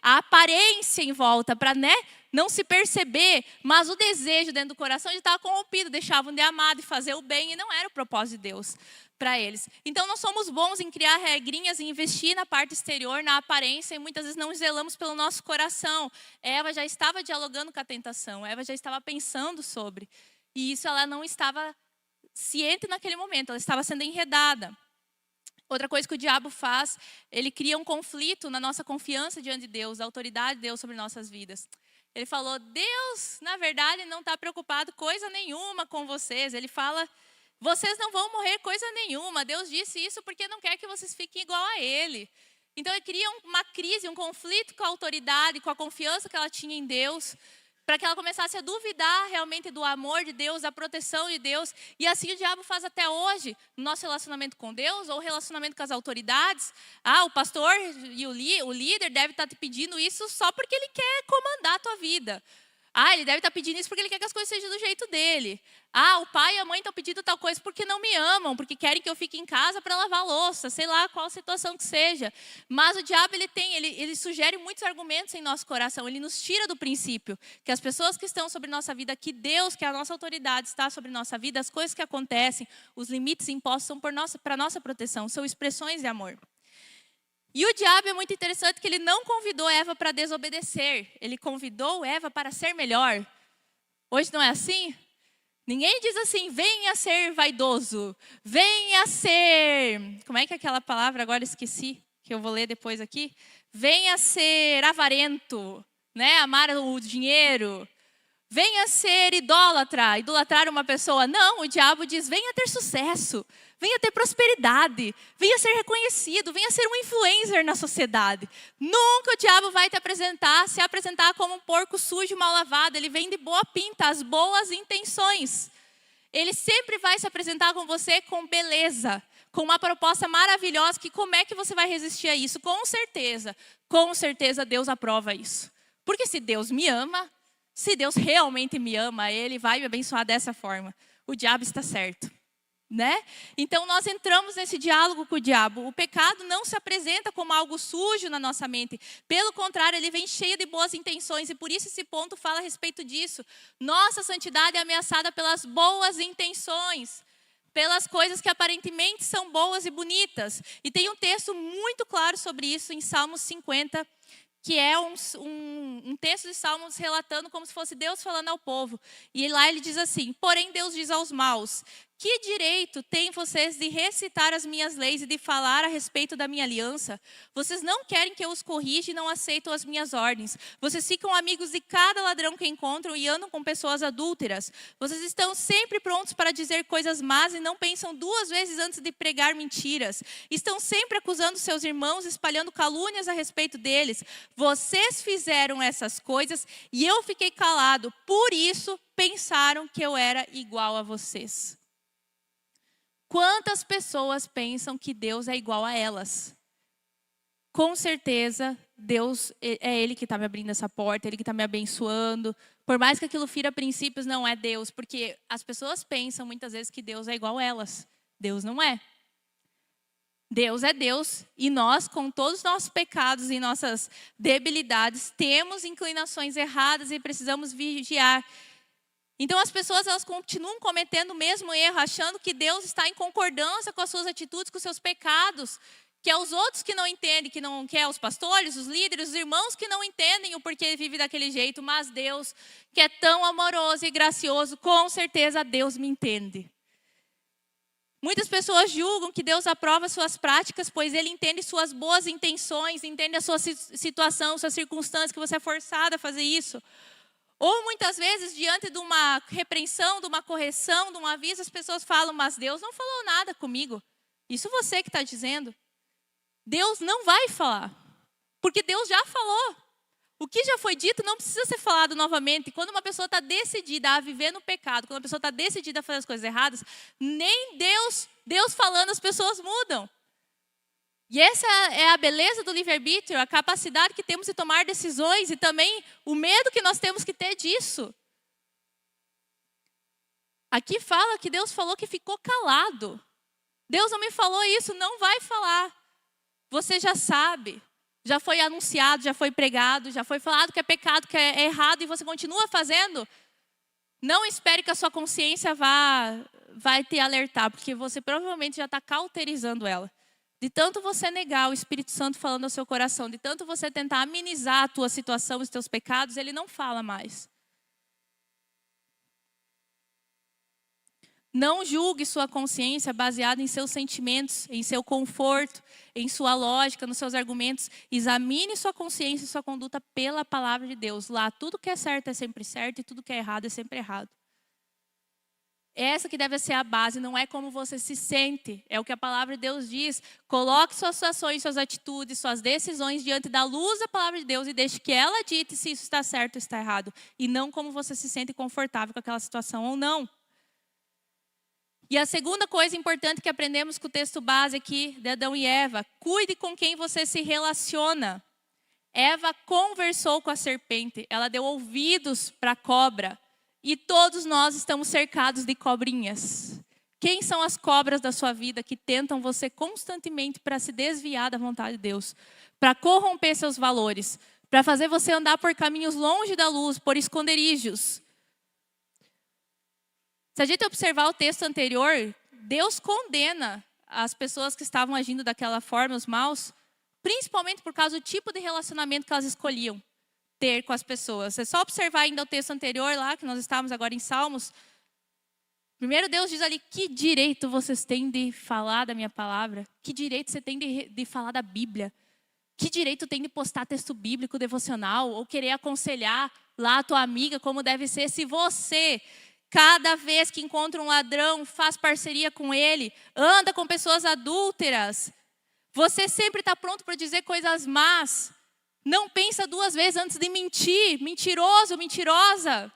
a aparência em volta, para, né, não se perceber, mas o desejo dentro do coração de estar corrompido, deixavam de amar, de fazer o bem, e não era o propósito de Deus para eles. Então, nós somos bons em criar regrinhas e investir na parte exterior, na aparência, e muitas vezes não zelamos pelo nosso coração. Eva já estava dialogando com a tentação, Eva já estava pensando sobre. E isso ela não estava ciente naquele momento, ela estava sendo enredada. Outra coisa que o diabo faz, ele cria um conflito na nossa confiança diante de Deus, a autoridade de Deus sobre nossas vidas. Ele falou, Deus, na verdade, não está preocupado coisa nenhuma com vocês. Ele fala, vocês não vão morrer coisa nenhuma. Deus disse isso porque não quer que vocês fiquem igual a Ele. Então, ele cria uma crise, um conflito com a autoridade, com a confiança que ela tinha em Deus, para que ela começasse a duvidar realmente do amor de Deus, da proteção de Deus. E assim o diabo faz até hoje, no nosso relacionamento com Deus, ou relacionamento com as autoridades. O pastor e o líder deve estar te pedindo isso só porque ele quer comandar a tua vida. Ele deve estar pedindo isso porque ele quer que as coisas sejam do jeito dele. O pai e a mãe estão pedindo tal coisa porque não me amam, porque querem que eu fique em casa para lavar a louça, sei lá qual situação que seja. Mas o diabo, ele sugere muitos argumentos em nosso coração, ele nos tira do princípio que as pessoas que estão sobre nossa vida, que Deus, que a nossa autoridade está sobre nossa vida, as coisas que acontecem, os limites impostos são para nossa proteção, são expressões de amor. E o diabo é muito interessante que ele não convidou Eva para desobedecer. Ele convidou Eva para ser melhor. Hoje não é assim? Ninguém diz assim, venha ser vaidoso. Venha ser... Como é que é aquela palavra? Agora esqueci, que eu vou ler depois aqui. Venha ser avarento, né? Amar o dinheiro. Venha ser idólatra, idolatrar uma pessoa. Não, o diabo diz, venha ter sucesso. Venha ter prosperidade, venha ser reconhecido, venha ser um influencer na sociedade. Nunca o diabo vai se apresentar como um porco sujo, mal lavado. Ele vem de boa pinta, as boas intenções. Ele sempre vai se apresentar com você com beleza, com uma proposta maravilhosa, que como é que você vai resistir a isso? Com certeza Deus aprova isso. Porque se Deus me ama, se Deus realmente me ama, Ele vai me abençoar dessa forma. O diabo está certo. Né? Então nós entramos nesse diálogo com o diabo. O pecado não se apresenta como algo sujo na nossa mente. Pelo contrário, ele vem cheio de boas intenções. E por isso esse ponto fala a respeito disso. Nossa santidade é ameaçada pelas boas intenções, pelas coisas que aparentemente são boas e bonitas. E tem um texto muito claro sobre isso em Salmos 50, que é um texto de Salmos relatando como se fosse Deus falando ao povo. E lá ele diz assim, porém Deus diz aos maus, que direito têm vocês de recitar as minhas leis e de falar a respeito da minha aliança? Vocês não querem que eu os corrija e não aceitam as minhas ordens. Vocês ficam amigos de cada ladrão que encontram e andam com pessoas adúlteras. Vocês estão sempre prontos para dizer coisas más e não pensam duas vezes antes de pregar mentiras. Estão sempre acusando seus irmãos, espalhando calúnias a respeito deles. Vocês fizeram essas coisas e eu fiquei calado. Por isso, pensaram que eu era igual a vocês. Quantas pessoas pensam que Deus é igual a elas? Com certeza, Deus é Ele que está me abrindo essa porta, Ele que está me abençoando. Por mais que aquilo fira princípios, não é Deus. Porque as pessoas pensam muitas vezes que Deus é igual a elas. Deus não é. Deus é Deus e nós, com todos os nossos pecados e nossas debilidades, temos inclinações erradas e precisamos vigiar. Então as pessoas elas continuam cometendo o mesmo erro, achando que Deus está em concordância com as suas atitudes, com os seus pecados, que é os outros que não entendem, que é os pastores, os líderes, os irmãos que não entendem o porquê vive daquele jeito, mas Deus, que é tão amoroso e gracioso, com certeza Deus me entende. Muitas pessoas julgam que Deus aprova suas práticas, pois Ele entende suas boas intenções, entende a sua situação, suas circunstâncias, que você é forçado a fazer isso. Ou muitas vezes, diante de uma repreensão, de uma correção, de um aviso, as pessoas falam, mas Deus não falou nada comigo. Isso você que está dizendo. Deus não vai falar, porque Deus já falou. O que já foi dito não precisa ser falado novamente. Quando uma pessoa está decidida a viver no pecado, quando uma pessoa está decidida a fazer as coisas erradas, nem Deus falando, as pessoas mudam. E essa é a beleza do livre-arbítrio, a capacidade que temos de tomar decisões e também o medo que nós temos que ter disso. Aqui fala que Deus falou que ficou calado. Deus não me falou isso, não vai falar. Você já sabe, já foi anunciado, já foi pregado, já foi falado que é pecado, que é errado e você continua fazendo. Não espere que a sua consciência vai te alertar, porque você provavelmente já está cauterizando ela. De tanto você negar o Espírito Santo falando ao seu coração, de tanto você tentar amenizar a tua situação, os teus pecados, ele não fala mais. Não julgue sua consciência baseada em seus sentimentos, em seu conforto, em sua lógica, nos seus argumentos. Examine sua consciência e sua conduta pela palavra de Deus. Lá, tudo que é certo é sempre certo e tudo que é errado é sempre errado. Essa que deve ser a base, não é como você se sente. É o que a palavra de Deus diz. Coloque suas ações, suas atitudes, suas decisões diante da luz da palavra de Deus e deixe que ela dite se isso está certo ou está errado. E não como você se sente confortável com aquela situação ou não. E a segunda coisa importante que aprendemos com o texto base aqui de Adão e Eva. Cuide com quem você se relaciona. Eva conversou com a serpente. Ela deu ouvidos para a cobra. E todos nós estamos cercados de cobrinhas. Quem são as cobras da sua vida que tentam você constantemente para se desviar da vontade de Deus? Para corromper seus valores? Para fazer você andar por caminhos longe da luz, por esconderijos? Se a gente observar o texto anterior, Deus condena as pessoas que estavam agindo daquela forma, os maus, principalmente por causa do tipo de relacionamento que elas escolhiam ter com as pessoas. É só observar ainda o texto anterior lá, que nós estávamos agora em Salmos. Primeiro Deus diz ali, que direito vocês têm de falar da minha palavra? Que direito você tem de falar da Bíblia? Que direito tem de postar texto bíblico devocional? Ou querer aconselhar lá a tua amiga como deve ser? Se você, cada vez que encontra um ladrão, faz parceria com ele, anda com pessoas adúlteras, você sempre está pronto para dizer coisas más. Não pensa duas vezes antes de mentir. Mentiroso, mentirosa.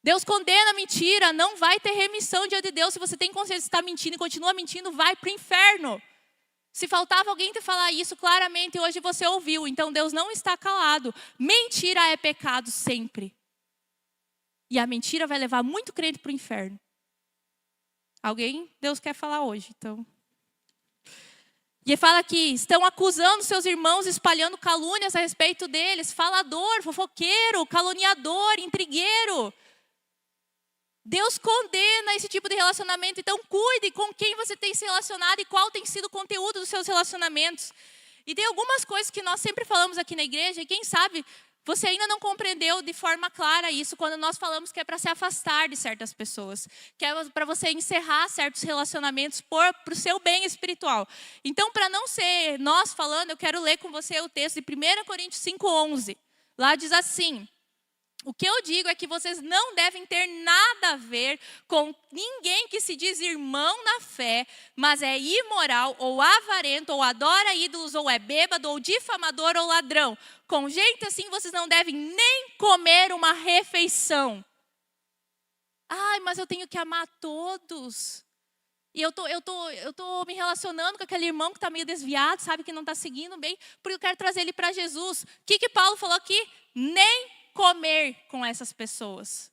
Deus condena a mentira. Não vai ter remissão diante de Deus. Se você tem consciência de estar mentindo e continua mentindo, vai para o inferno. Se faltava alguém te falar isso claramente, hoje você ouviu. Então Deus não está calado. Mentira é pecado sempre. E a mentira vai levar muito crente para o inferno. Alguém Deus quer falar hoje, então... E ele fala aqui, estão acusando seus irmãos, espalhando calúnias a respeito deles. Falador, fofoqueiro, caluniador, intrigueiro. Deus condena esse tipo de relacionamento. Então cuide com quem você tem se relacionado e qual tem sido o conteúdo dos seus relacionamentos. E tem algumas coisas que nós sempre falamos aqui na igreja. E quem sabe você ainda não compreendeu de forma clara isso quando nós falamos que é para se afastar de certas pessoas. Que é para você encerrar certos relacionamentos para o seu bem espiritual. Então, para não ser nós falando, eu quero ler com você o texto de 1 Coríntios 5:11. Lá diz assim: o que eu digo é que vocês não devem ter nada a ver com ninguém que se diz irmão na fé, mas é imoral, ou avarento, ou adora ídolos, ou é bêbado, ou difamador, ou ladrão. Com gente assim, vocês não devem nem comer uma refeição. Ai, mas eu tenho que amar todos. E eu tô me relacionando com aquele irmão que está meio desviado, sabe, que não está seguindo bem, porque eu quero trazer ele para Jesus. O que Paulo falou aqui? Nem comer com essas pessoas.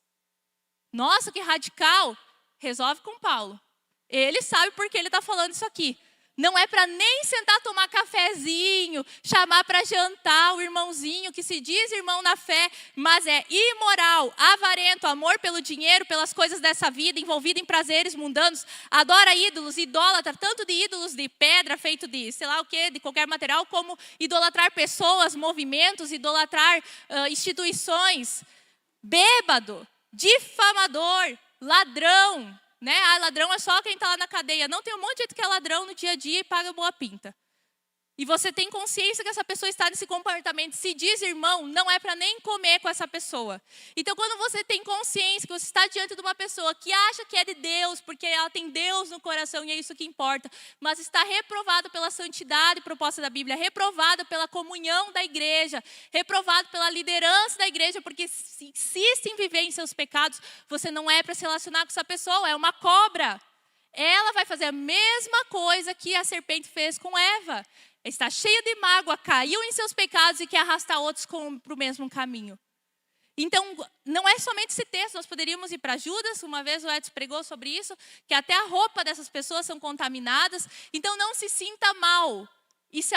Nossa, que radical. Resolve com Paulo. Ele sabe por que ele está falando isso aqui. Não é para nem sentar tomar cafezinho, chamar para jantar o irmãozinho que se diz irmão na fé, mas é imoral, avarento, amor pelo dinheiro, pelas coisas dessa vida, envolvido em prazeres mundanos, adora ídolos, idólatra, tanto de ídolos de pedra, feito de sei lá o que, de qualquer material, como idolatrar pessoas, movimentos, idolatrar instituições, bêbado, difamador, ladrão. né? Ah, ladrão é só quem está lá na cadeia. Não, tem um monte de gente que é ladrão no dia a dia e paga boa pinta. E você tem consciência que essa pessoa está nesse comportamento. Se diz irmão, não é para nem comer com essa pessoa. Então, quando você tem consciência que você está diante de uma pessoa que acha que é de Deus, porque ela tem Deus no coração e é isso que importa, mas está reprovado pela santidade proposta da Bíblia, reprovado pela comunhão da igreja, reprovado pela liderança da igreja, porque se insiste em viver em seus pecados, você não é para se relacionar com essa pessoa, é uma cobra. Ela vai fazer a mesma coisa que a serpente fez com Eva. Está cheia de mágoa, caiu em seus pecados e quer arrastar outros para o mesmo caminho. Então, não é somente esse texto, nós poderíamos ir para Judas, uma vez o Edson pregou sobre isso, que até a roupa dessas pessoas são contaminadas. Então, não se sinta mal. Isso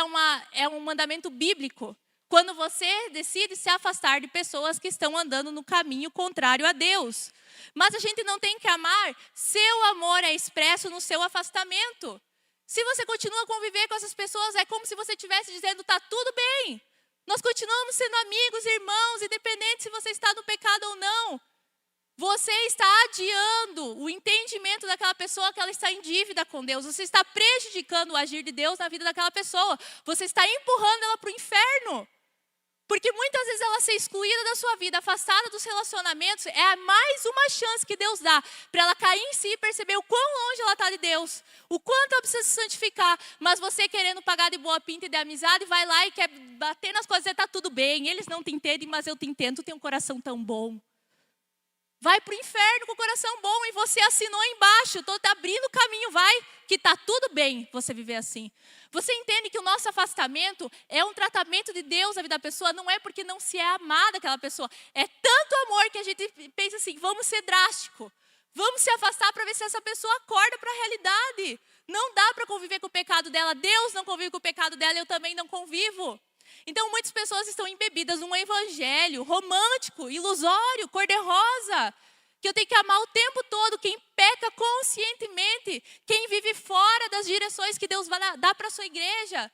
é um mandamento bíblico. Quando você decide se afastar de pessoas que estão andando no caminho contrário a Deus. Mas a gente não tem que amar, seu amor é expresso no seu afastamento. Se você continua a conviver com essas pessoas, é como se você estivesse dizendo, está tudo bem. Nós continuamos sendo amigos, irmãos, independente se você está no pecado ou não. Você está adiando o entendimento daquela pessoa que ela está em dívida com Deus. Você está prejudicando o agir de Deus na vida daquela pessoa. Você está empurrando ela para o inferno. Porque muitas vezes ela ser excluída da sua vida, afastada dos relacionamentos, é mais uma chance que Deus dá para ela cair em si e perceber o quão longe ela está de Deus, o quanto ela precisa se santificar. Mas você querendo pagar de boa pinta e de amizade, vai lá e quer bater nas coisas e dizer, está tudo bem, eles não te entendem, mas eu te entendo, tu tem um coração tão bom. Vai para o inferno com o coração bom e você assinou embaixo, estou abrindo o caminho, vai, que está tudo bem você viver assim. Você entende que o nosso afastamento é um tratamento de Deus na vida da pessoa, não é porque não se é amada aquela pessoa. É tanto amor que a gente pensa assim, vamos ser drástico, vamos se afastar para ver se essa pessoa acorda para a realidade. Não dá para conviver com o pecado dela, Deus não convive com o pecado dela, eu também não convivo. Então, muitas pessoas estão embebidas num evangelho romântico, ilusório, cor-de-rosa, que eu tenho que amar o tempo todo. Quem peca conscientemente, quem vive fora das direções que Deus vai dar para a sua igreja,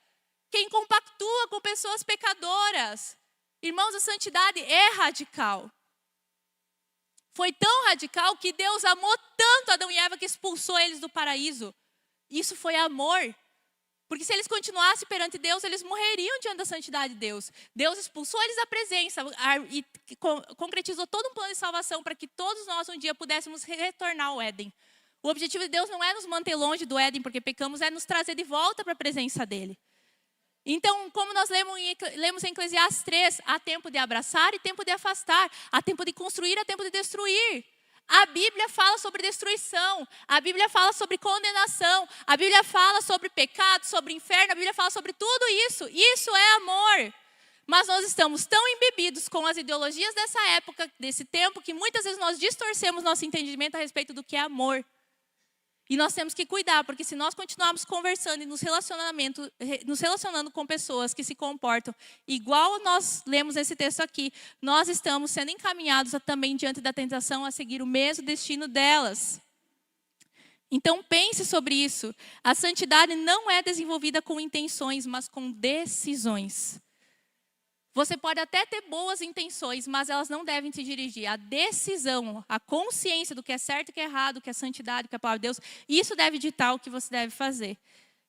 quem compactua com pessoas pecadoras. Irmãos, a santidade é radical. Foi tão radical que Deus amou tanto Adão e Eva que expulsou eles do paraíso. Isso foi amor. Porque se eles continuassem perante Deus, eles morreriam diante da santidade de Deus. Deus expulsou eles da presença e concretizou todo um plano de salvação para que todos nós um dia pudéssemos retornar ao Éden. O objetivo de Deus não é nos manter longe do Éden, porque pecamos, é nos trazer de volta para a presença dEle. Então, como nós lemos em Eclesiastes 3, há tempo de abraçar e tempo de afastar, há tempo de construir, há tempo de destruir. A Bíblia fala sobre destruição, a Bíblia fala sobre condenação, a Bíblia fala sobre pecado, sobre inferno, a Bíblia fala sobre tudo isso. Isso é amor. Mas nós estamos tão embebidos com as ideologias dessa época, desse tempo, que muitas vezes nós distorcemos nosso entendimento a respeito do que é amor. E nós temos que cuidar, porque se nós continuarmos conversando e nos relacionando com pessoas que se comportam igual nós lemos nesse texto aqui, nós estamos sendo encaminhados também diante da tentação a seguir o mesmo destino delas. Então pense sobre isso. A santidade não é desenvolvida com intenções, mas com decisões. Você pode até ter boas intenções, mas elas não devem te dirigir. A decisão, a consciência do que é certo e o que é errado, o que é santidade, o que é a palavra de Deus, isso deve ditar o que você deve fazer.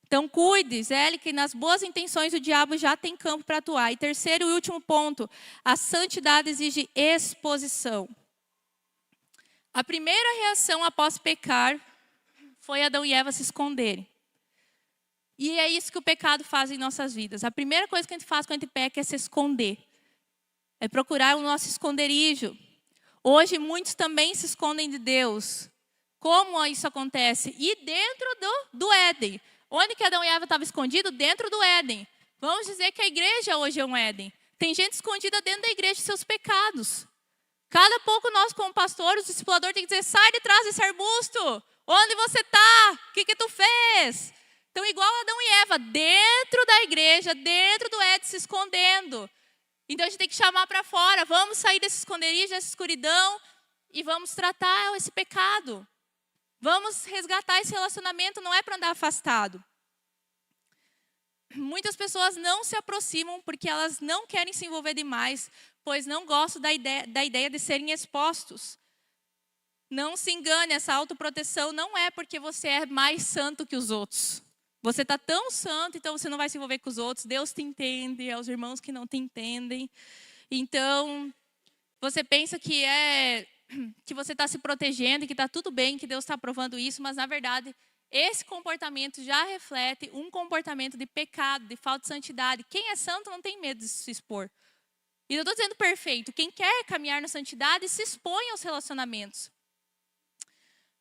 Então cuide, Zé, que nas boas intenções o diabo já tem campo para atuar. E terceiro e último ponto, a santidade exige exposição. A primeira reação após pecar foi Adão e Eva se esconderem. E é isso que o pecado faz em nossas vidas. A primeira coisa que a gente faz quando a gente peca é se esconder. É procurar o nosso esconderijo. Hoje muitos também se escondem de Deus. Como isso acontece? E dentro do Éden. Onde que Adão e Eva estavam escondidos? Dentro do Éden. Vamos dizer que a igreja hoje é um Éden. Tem gente escondida dentro da igreja de seus pecados. Cada pouco nós, como pastores, o discipulador tem que dizer, sai de trás desse arbusto. Onde você está? O que tu fez? Então, igual Adão e Eva, dentro da igreja, dentro do Éden, se escondendo. Então, a gente tem que chamar para fora. Vamos sair desse esconderijo, dessa escuridão e vamos tratar esse pecado. Vamos resgatar esse relacionamento, não é para andar afastado. Muitas pessoas não se aproximam porque elas não querem se envolver demais, pois não gostam da ideia de serem expostos. Não se engane, essa autoproteção não é porque você é mais santo que os outros. Você está tão santo, então você não vai se envolver com os outros. Deus te entende, é os irmãos que não te entendem. Então, você pensa que você está se protegendo e que está tudo bem, que Deus está aprovando isso, mas na verdade, esse comportamento já reflete um comportamento de pecado, de falta de santidade. Quem é santo não tem medo de se expor. E eu estou dizendo perfeito, quem quer caminhar na santidade se expõe aos relacionamentos.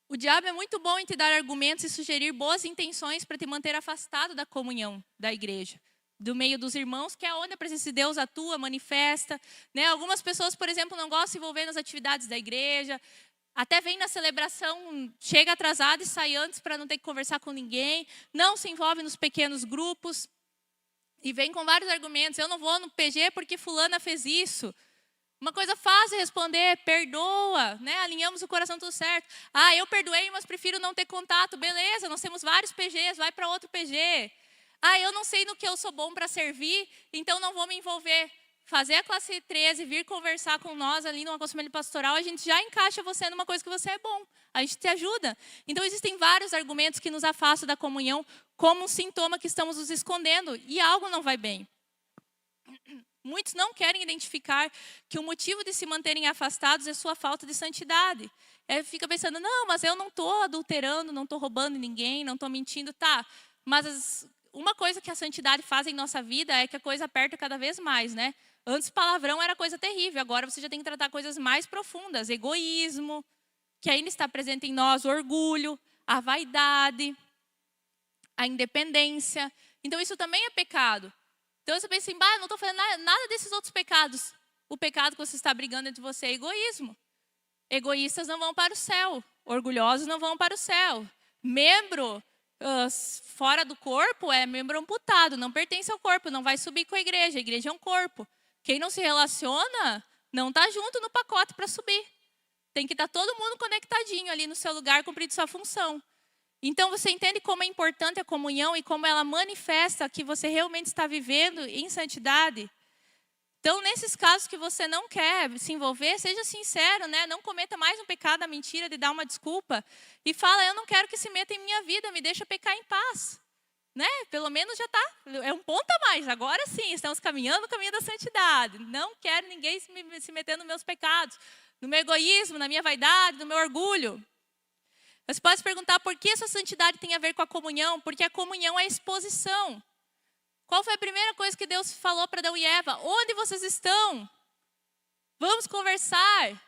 O diabo é muito bom em te dar argumentos e sugerir boas intenções para te manter afastado da comunhão da igreja, do meio dos irmãos, que é onde a presença de Deus atua, manifesta. Né? Algumas pessoas, por exemplo, não gostam de se envolver nas atividades da igreja, até vem na celebração, chega atrasado e sai antes para não ter que conversar com ninguém, não se envolve nos pequenos grupos e vem com vários argumentos. Eu não vou no PG porque fulana fez isso. Uma coisa fácil de responder, perdoa, né? Alinhamos o coração, tudo certo. Eu perdoei, mas prefiro não ter contato. Beleza, nós temos vários PGs, vai para outro PG. Eu não sei no que eu sou bom para servir, então não vou me envolver. Fazer a classe 13, vir conversar com nós ali no aconselhamento pastoral, a gente já encaixa você numa coisa que você é bom. A gente te ajuda. Então existem vários argumentos que nos afastam da comunhão como um sintoma que estamos nos escondendo e algo não vai bem. Muitos não querem identificar que o motivo de se manterem afastados é sua falta de santidade. Fica pensando, não, mas eu não estou adulterando, não estou roubando ninguém, não estou mentindo. Tá, mas uma coisa que a santidade faz em nossa vida é que a coisa aperta cada vez mais, né? Antes palavrão era coisa terrível, agora você já tem que tratar coisas mais profundas. Egoísmo, que ainda está presente em nós, o orgulho, a vaidade, a independência. Então isso também é pecado. Então você pensa assim, não estou fazendo nada desses outros pecados. O pecado que você está brigando entre você é egoísmo. Egoístas não vão para o céu. Orgulhosos não vão para o céu. Membro fora do corpo é membro amputado, não pertence ao corpo, não vai subir com a igreja. A igreja é um corpo. Quem não se relaciona, não está junto no pacote para subir. Tem que estar todo mundo conectadinho ali no seu lugar, cumprindo sua função. Então, você entende como é importante a comunhão e como ela manifesta que você realmente está vivendo em santidade? Então, nesses casos que você não quer se envolver, seja sincero, né? Não cometa mais um pecado da mentira de dar uma desculpa. E fala, eu não quero que se meta em minha vida, me deixa pecar em paz. Né? Pelo menos já está, é um ponto a mais. Agora sim, estamos caminhando no caminho da santidade. Não quero ninguém se meter nos meus pecados, no meu egoísmo, na minha vaidade, no meu orgulho. Você pode se perguntar por que essa santidade tem a ver com a comunhão? Porque a comunhão é exposição. Qual foi a primeira coisa que Deus falou para Adão e Eva? Onde vocês estão? Vamos conversar.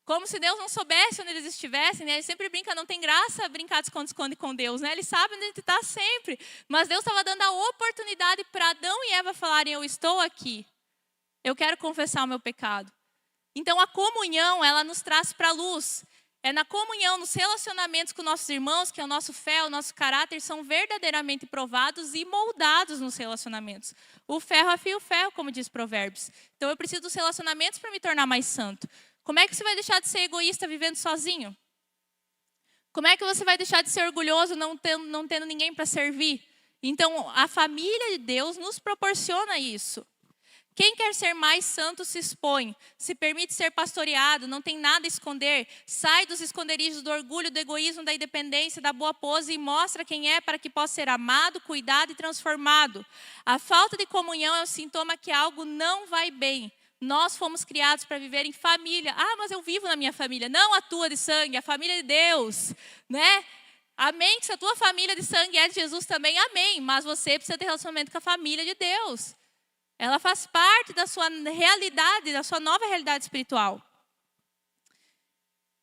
Como se Deus não soubesse onde eles estivessem. Né? Ele sempre brinca, não tem graça brincar de esconde-esconde com Deus. Né? Ele sabe onde ele está sempre. Mas Deus estava dando a oportunidade para Adão e Eva falarem, eu estou aqui. Eu quero confessar o meu pecado. Então a comunhão, ela nos traz para a luz. É na comunhão, nos relacionamentos com nossos irmãos, que a nossa fé, o nosso caráter são verdadeiramente provados e moldados nos relacionamentos. O ferro afia o ferro, como diz Provérbios. Então eu preciso dos relacionamentos para me tornar mais santo. Como é que você vai deixar de ser egoísta vivendo sozinho? Como é que você vai deixar de ser orgulhoso não tendo ninguém para servir? Então a família de Deus nos proporciona isso. Quem quer ser mais santo se expõe, se permite ser pastoreado, não tem nada a esconder, sai dos esconderijos do orgulho, do egoísmo, da independência, da boa pose e mostra quem é para que possa ser amado, cuidado e transformado. A falta de comunhão é um sintoma que algo não vai bem. Nós fomos criados para viver em família. Mas eu vivo na minha família. Não a tua de sangue, a família de Deus, né? Amém, que se a tua família de sangue é de Jesus também, amém. Mas você precisa ter relacionamento com a família de Deus. Ela faz parte da sua realidade, da sua nova realidade espiritual.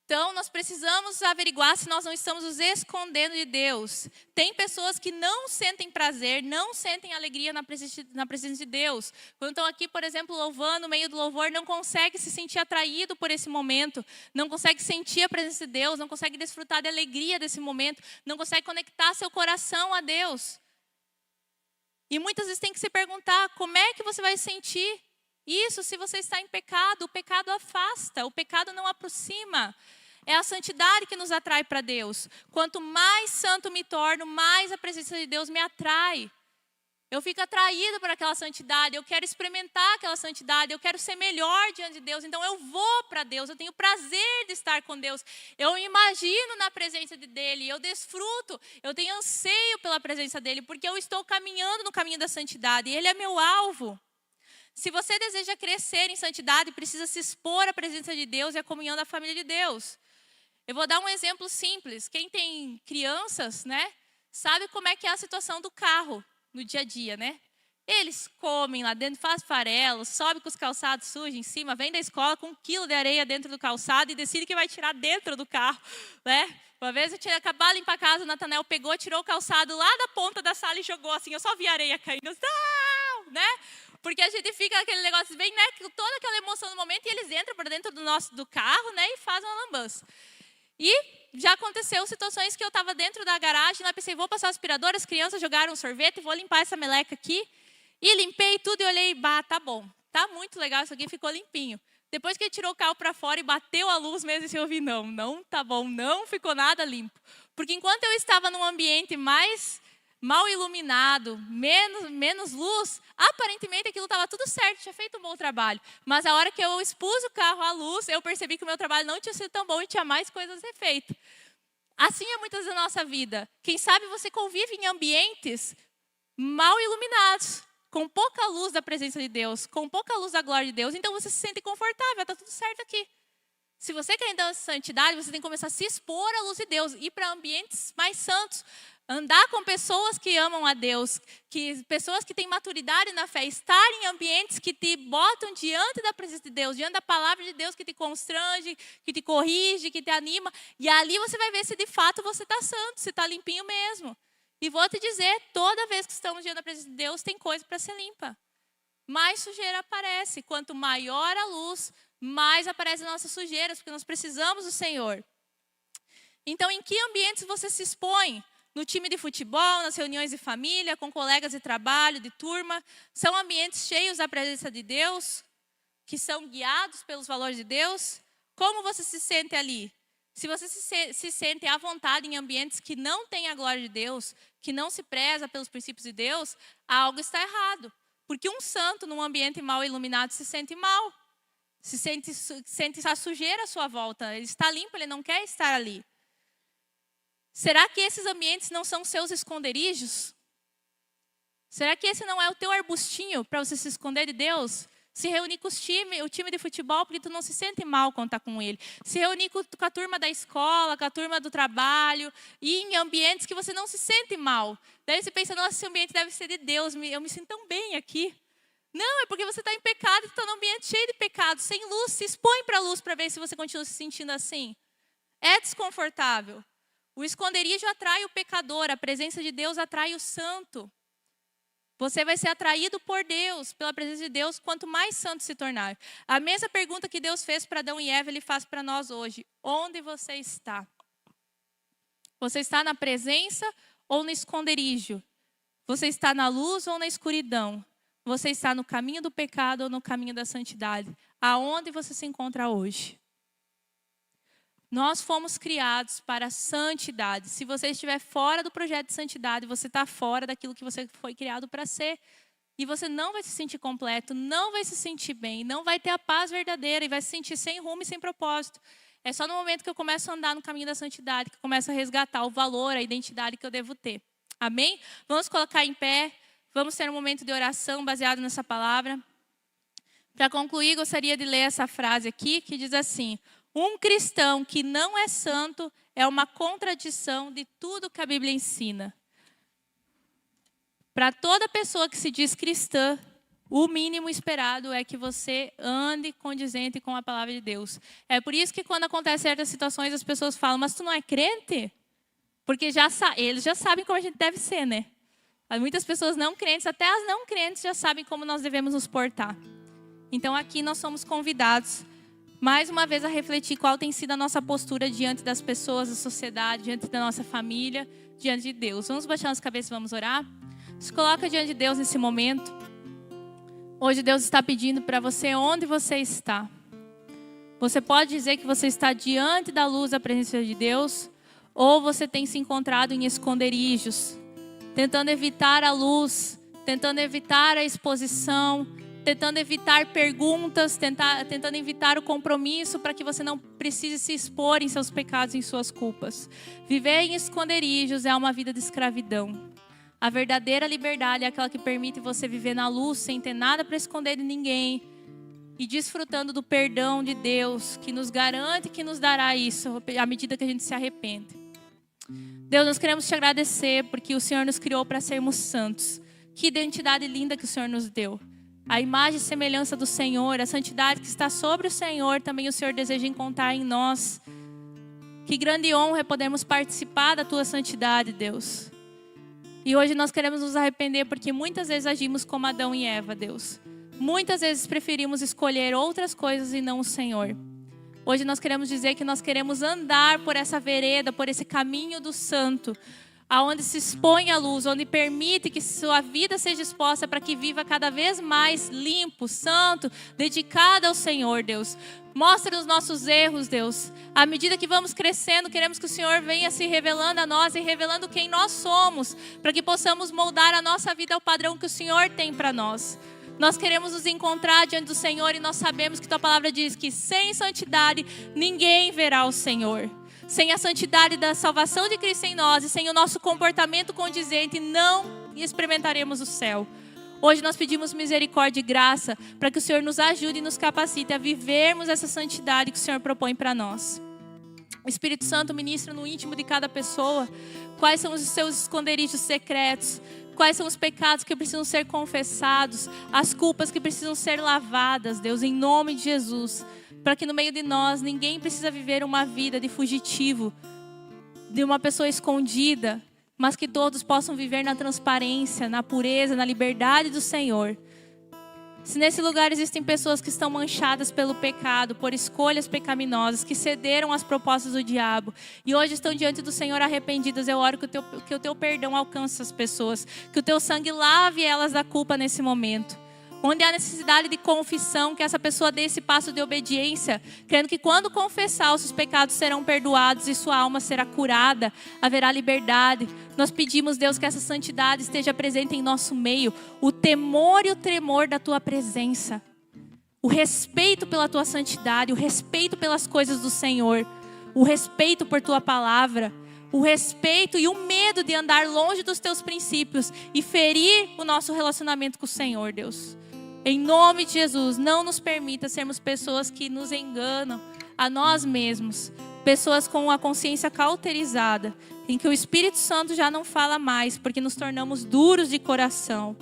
Então, nós precisamos averiguar se nós não estamos nos escondendo de Deus. Tem pessoas que não sentem prazer, não sentem alegria na presença de Deus. Quando estão aqui, por exemplo, louvando, no meio do louvor, não consegue se sentir atraído por esse momento. Não consegue sentir a presença de Deus, não consegue desfrutar da alegria desse momento. Não consegue conectar seu coração a Deus. E muitas vezes tem que se perguntar, como é que você vai sentir isso se você está em pecado? O pecado afasta, o pecado não aproxima. É a santidade que nos atrai para Deus. Quanto mais santo me torno, mais a presença de Deus me atrai. Eu fico atraído por aquela santidade, eu quero experimentar aquela santidade, eu quero ser melhor diante de Deus. Então eu vou para Deus, eu tenho prazer de estar com Deus. Eu me imagino na presença dEle, eu desfruto, eu tenho anseio pela presença dEle, porque eu estou caminhando no caminho da santidade, e Ele é meu alvo. Se você deseja crescer em santidade, precisa se expor à presença de Deus e à comunhão da família de Deus. Eu vou dar um exemplo simples. Quem tem crianças, né, sabe como é que é a situação do carro no dia a dia, né? Eles comem lá dentro, fazem farelo, sobe com os calçados sujos em cima, vem da escola com 1 quilo de areia dentro do calçado e decide que vai tirar dentro do carro, né? Uma vez eu tinha acabado de limpar a casa, o Natanael pegou, tirou o calçado lá da ponta da sala e jogou assim, eu só vi a areia caindo, né? Porque a gente fica aquele negócio bem, né, toda aquela emoção no momento, e eles entram para dentro do carro, né, e fazem uma lambança. E já aconteceu situações que eu estava dentro da garagem, lá pensei, vou passar o aspirador, as crianças jogaram um sorvete, vou limpar essa meleca aqui. E limpei tudo e olhei, tá bom, tá muito legal, isso aqui ficou limpinho. Depois que ele tirou o carro para fora e bateu a luz mesmo, eu ouvi, não tá bom, não ficou nada limpo. Porque enquanto eu estava num ambiente mais mal iluminado, menos luz, aparentemente aquilo estava tudo certo, tinha feito um bom trabalho. Mas a hora que eu expus o carro à luz, eu percebi que o meu trabalho não tinha sido tão bom e tinha mais coisas a ser feito. Assim é muitas da nossa vida. Quem sabe você convive em ambientes mal iluminados, com pouca luz da presença de Deus, com pouca luz da glória de Deus, então você se sente confortável, está tudo certo aqui. Se você quer entrar na santidade, você tem que começar a se expor à luz de Deus, ir para ambientes mais santos, andar com pessoas que amam a Deus, pessoas que têm maturidade na fé, estar em ambientes que te botam diante da presença de Deus, diante da palavra de Deus que te constrange, que te corrige, que te anima, e ali você vai ver se de fato você está santo, se está limpinho mesmo. E vou te dizer, toda vez que estamos diante da presença de Deus, tem coisa para ser limpa. Mais sujeira aparece. Quanto maior a luz, mais aparecem as nossas sujeiras, porque nós precisamos do Senhor. Então, em que ambientes você se expõe? No time de futebol, nas reuniões de família, com colegas de trabalho, de turma. São ambientes cheios da presença de Deus, que são guiados pelos valores de Deus. Como você se sente ali? Se você se sente à vontade em ambientes que não têm a glória de Deus, que não se preza pelos princípios de Deus, algo está errado. Porque um santo num ambiente mal iluminado se sente mal. Sente a sujeira à sua volta. Ele está limpo, ele não quer estar ali. Será que esses ambientes não são seus esconderijos? Será que esse não é o teu arbustinho para você se esconder de Deus? Se reunir com o time de futebol, porque tu não se sente mal quando está com ele. Se reunir com a turma da escola, com a turma do trabalho, e em ambientes que você não se sente mal. Daí você pensa, nossa, esse ambiente deve ser de Deus, eu me sinto tão bem aqui. Não, é porque você está em pecado, está num ambiente cheio de pecado, sem luz. Se expõe para a luz para ver se você continua se sentindo assim. É desconfortável. O esconderijo atrai o pecador, a presença de Deus atrai o santo. Você vai ser atraído por Deus, pela presença de Deus, quanto mais santo se tornar. A mesma pergunta que Deus fez para Adão e Eva, Ele faz para nós hoje. Onde você está? Você está na presença ou no esconderijo? Você está na luz ou na escuridão? Você está no caminho do pecado ou no caminho da santidade? Aonde você se encontra hoje? Nós fomos criados para a santidade. Se você estiver fora do projeto de santidade, você está fora daquilo que você foi criado para ser. E você não vai se sentir completo, não vai se sentir bem, não vai ter a paz verdadeira e vai se sentir sem rumo e sem propósito. É só no momento que eu começo a andar no caminho da santidade que eu começo a resgatar o valor, a identidade que eu devo ter. Amém? Vamos colocar em pé, vamos ter um momento de oração baseado nessa palavra. Para concluir, gostaria de ler essa frase aqui que diz assim: um cristão que não é santo é uma contradição de tudo que a Bíblia ensina. Para toda pessoa que se diz cristã, o mínimo esperado é que você ande condizente com a palavra de Deus. É por isso que quando acontecem certas situações, as pessoas falam, mas tu não é crente? Porque eles já sabem como a gente deve ser, né? Muitas pessoas não crentes, até as não crentes já sabem como nós devemos nos portar. Então aqui nós somos convidados mais uma vez a refletir qual tem sido a nossa postura diante das pessoas, da sociedade, diante da nossa família, diante de Deus. Vamos baixar as cabeças e vamos orar? Se coloca diante de Deus nesse momento. Hoje Deus está pedindo para você onde você está. Você pode dizer que você está diante da luz da presença de Deus, ou você tem se encontrado em esconderijos, tentando evitar a luz, tentando evitar a exposição, tentando evitar perguntas, tentando evitar o compromisso para que você não precise se expor em seus pecados, em suas culpas. Viver em esconderijos é uma vida de escravidão. A verdadeira liberdade é aquela que permite você viver na luz sem ter nada para esconder de ninguém e desfrutando do perdão de Deus, que nos garante que nos dará isso à medida que a gente se arrepende. Deus, nós queremos te agradecer porque o Senhor nos criou para sermos santos. Que identidade linda que o Senhor nos deu. A imagem e semelhança do Senhor, a santidade que está sobre o Senhor, também o Senhor deseja encontrar em nós. Que grande honra é podermos participar da tua santidade, Deus. E hoje nós queremos nos arrepender porque muitas vezes agimos como Adão e Eva, Deus. Muitas vezes preferimos escolher outras coisas e não o Senhor. Hoje nós queremos dizer que nós queremos andar por essa vereda, por esse caminho do santo, aonde se expõe a luz, onde permite que sua vida seja exposta para que viva cada vez mais limpo, santo, dedicado ao Senhor, Deus. Mostra os nossos erros, Deus. À medida que vamos crescendo, queremos que o Senhor venha se revelando a nós e revelando quem nós somos, para que possamos moldar a nossa vida ao padrão que o Senhor tem para nós. Nós queremos nos encontrar diante do Senhor e nós sabemos que tua palavra diz que sem santidade ninguém verá o Senhor. Sem a santidade da salvação de Cristo em nós e sem o nosso comportamento condizente, não experimentaremos o céu. Hoje nós pedimos misericórdia e graça para que o Senhor nos ajude e nos capacite a vivermos essa santidade que o Senhor propõe para nós. O Espírito Santo ministra no íntimo de cada pessoa quais são os seus esconderijos secretos, quais são os pecados que precisam ser confessados, as culpas que precisam ser lavadas, Deus, em nome de Jesus. Para que no meio de nós ninguém precisa viver uma vida de fugitivo, de uma pessoa escondida, mas que todos possam viver na transparência, na pureza, na liberdade do Senhor. Se nesse lugar existem pessoas que estão manchadas pelo pecado, por escolhas pecaminosas, que cederam às propostas do diabo e hoje estão diante do Senhor arrependidas, eu oro que o teu perdão alcance essas pessoas, que o teu sangue lave elas da culpa nesse momento. Onde há necessidade de confissão, que essa pessoa dê esse passo de obediência, crendo que quando confessar, os seus pecados serão perdoados e sua alma será curada, haverá liberdade. Nós pedimos, Deus, que essa santidade esteja presente em nosso meio, o temor e o tremor da tua presença, o respeito pela tua santidade, o respeito pelas coisas do Senhor, o respeito por tua palavra, o respeito e o medo de andar longe dos teus princípios e ferir o nosso relacionamento com o Senhor, Deus. Em nome de Jesus, não nos permita sermos pessoas que nos enganam a nós mesmos. Pessoas com a consciência cauterizada, em que o Espírito Santo já não fala mais, porque nos tornamos duros de coração.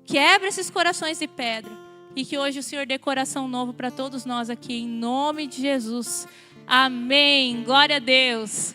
Quebra esses corações de pedra. E que hoje o Senhor dê coração novo para todos nós aqui, em nome de Jesus. Amém. Glória a Deus.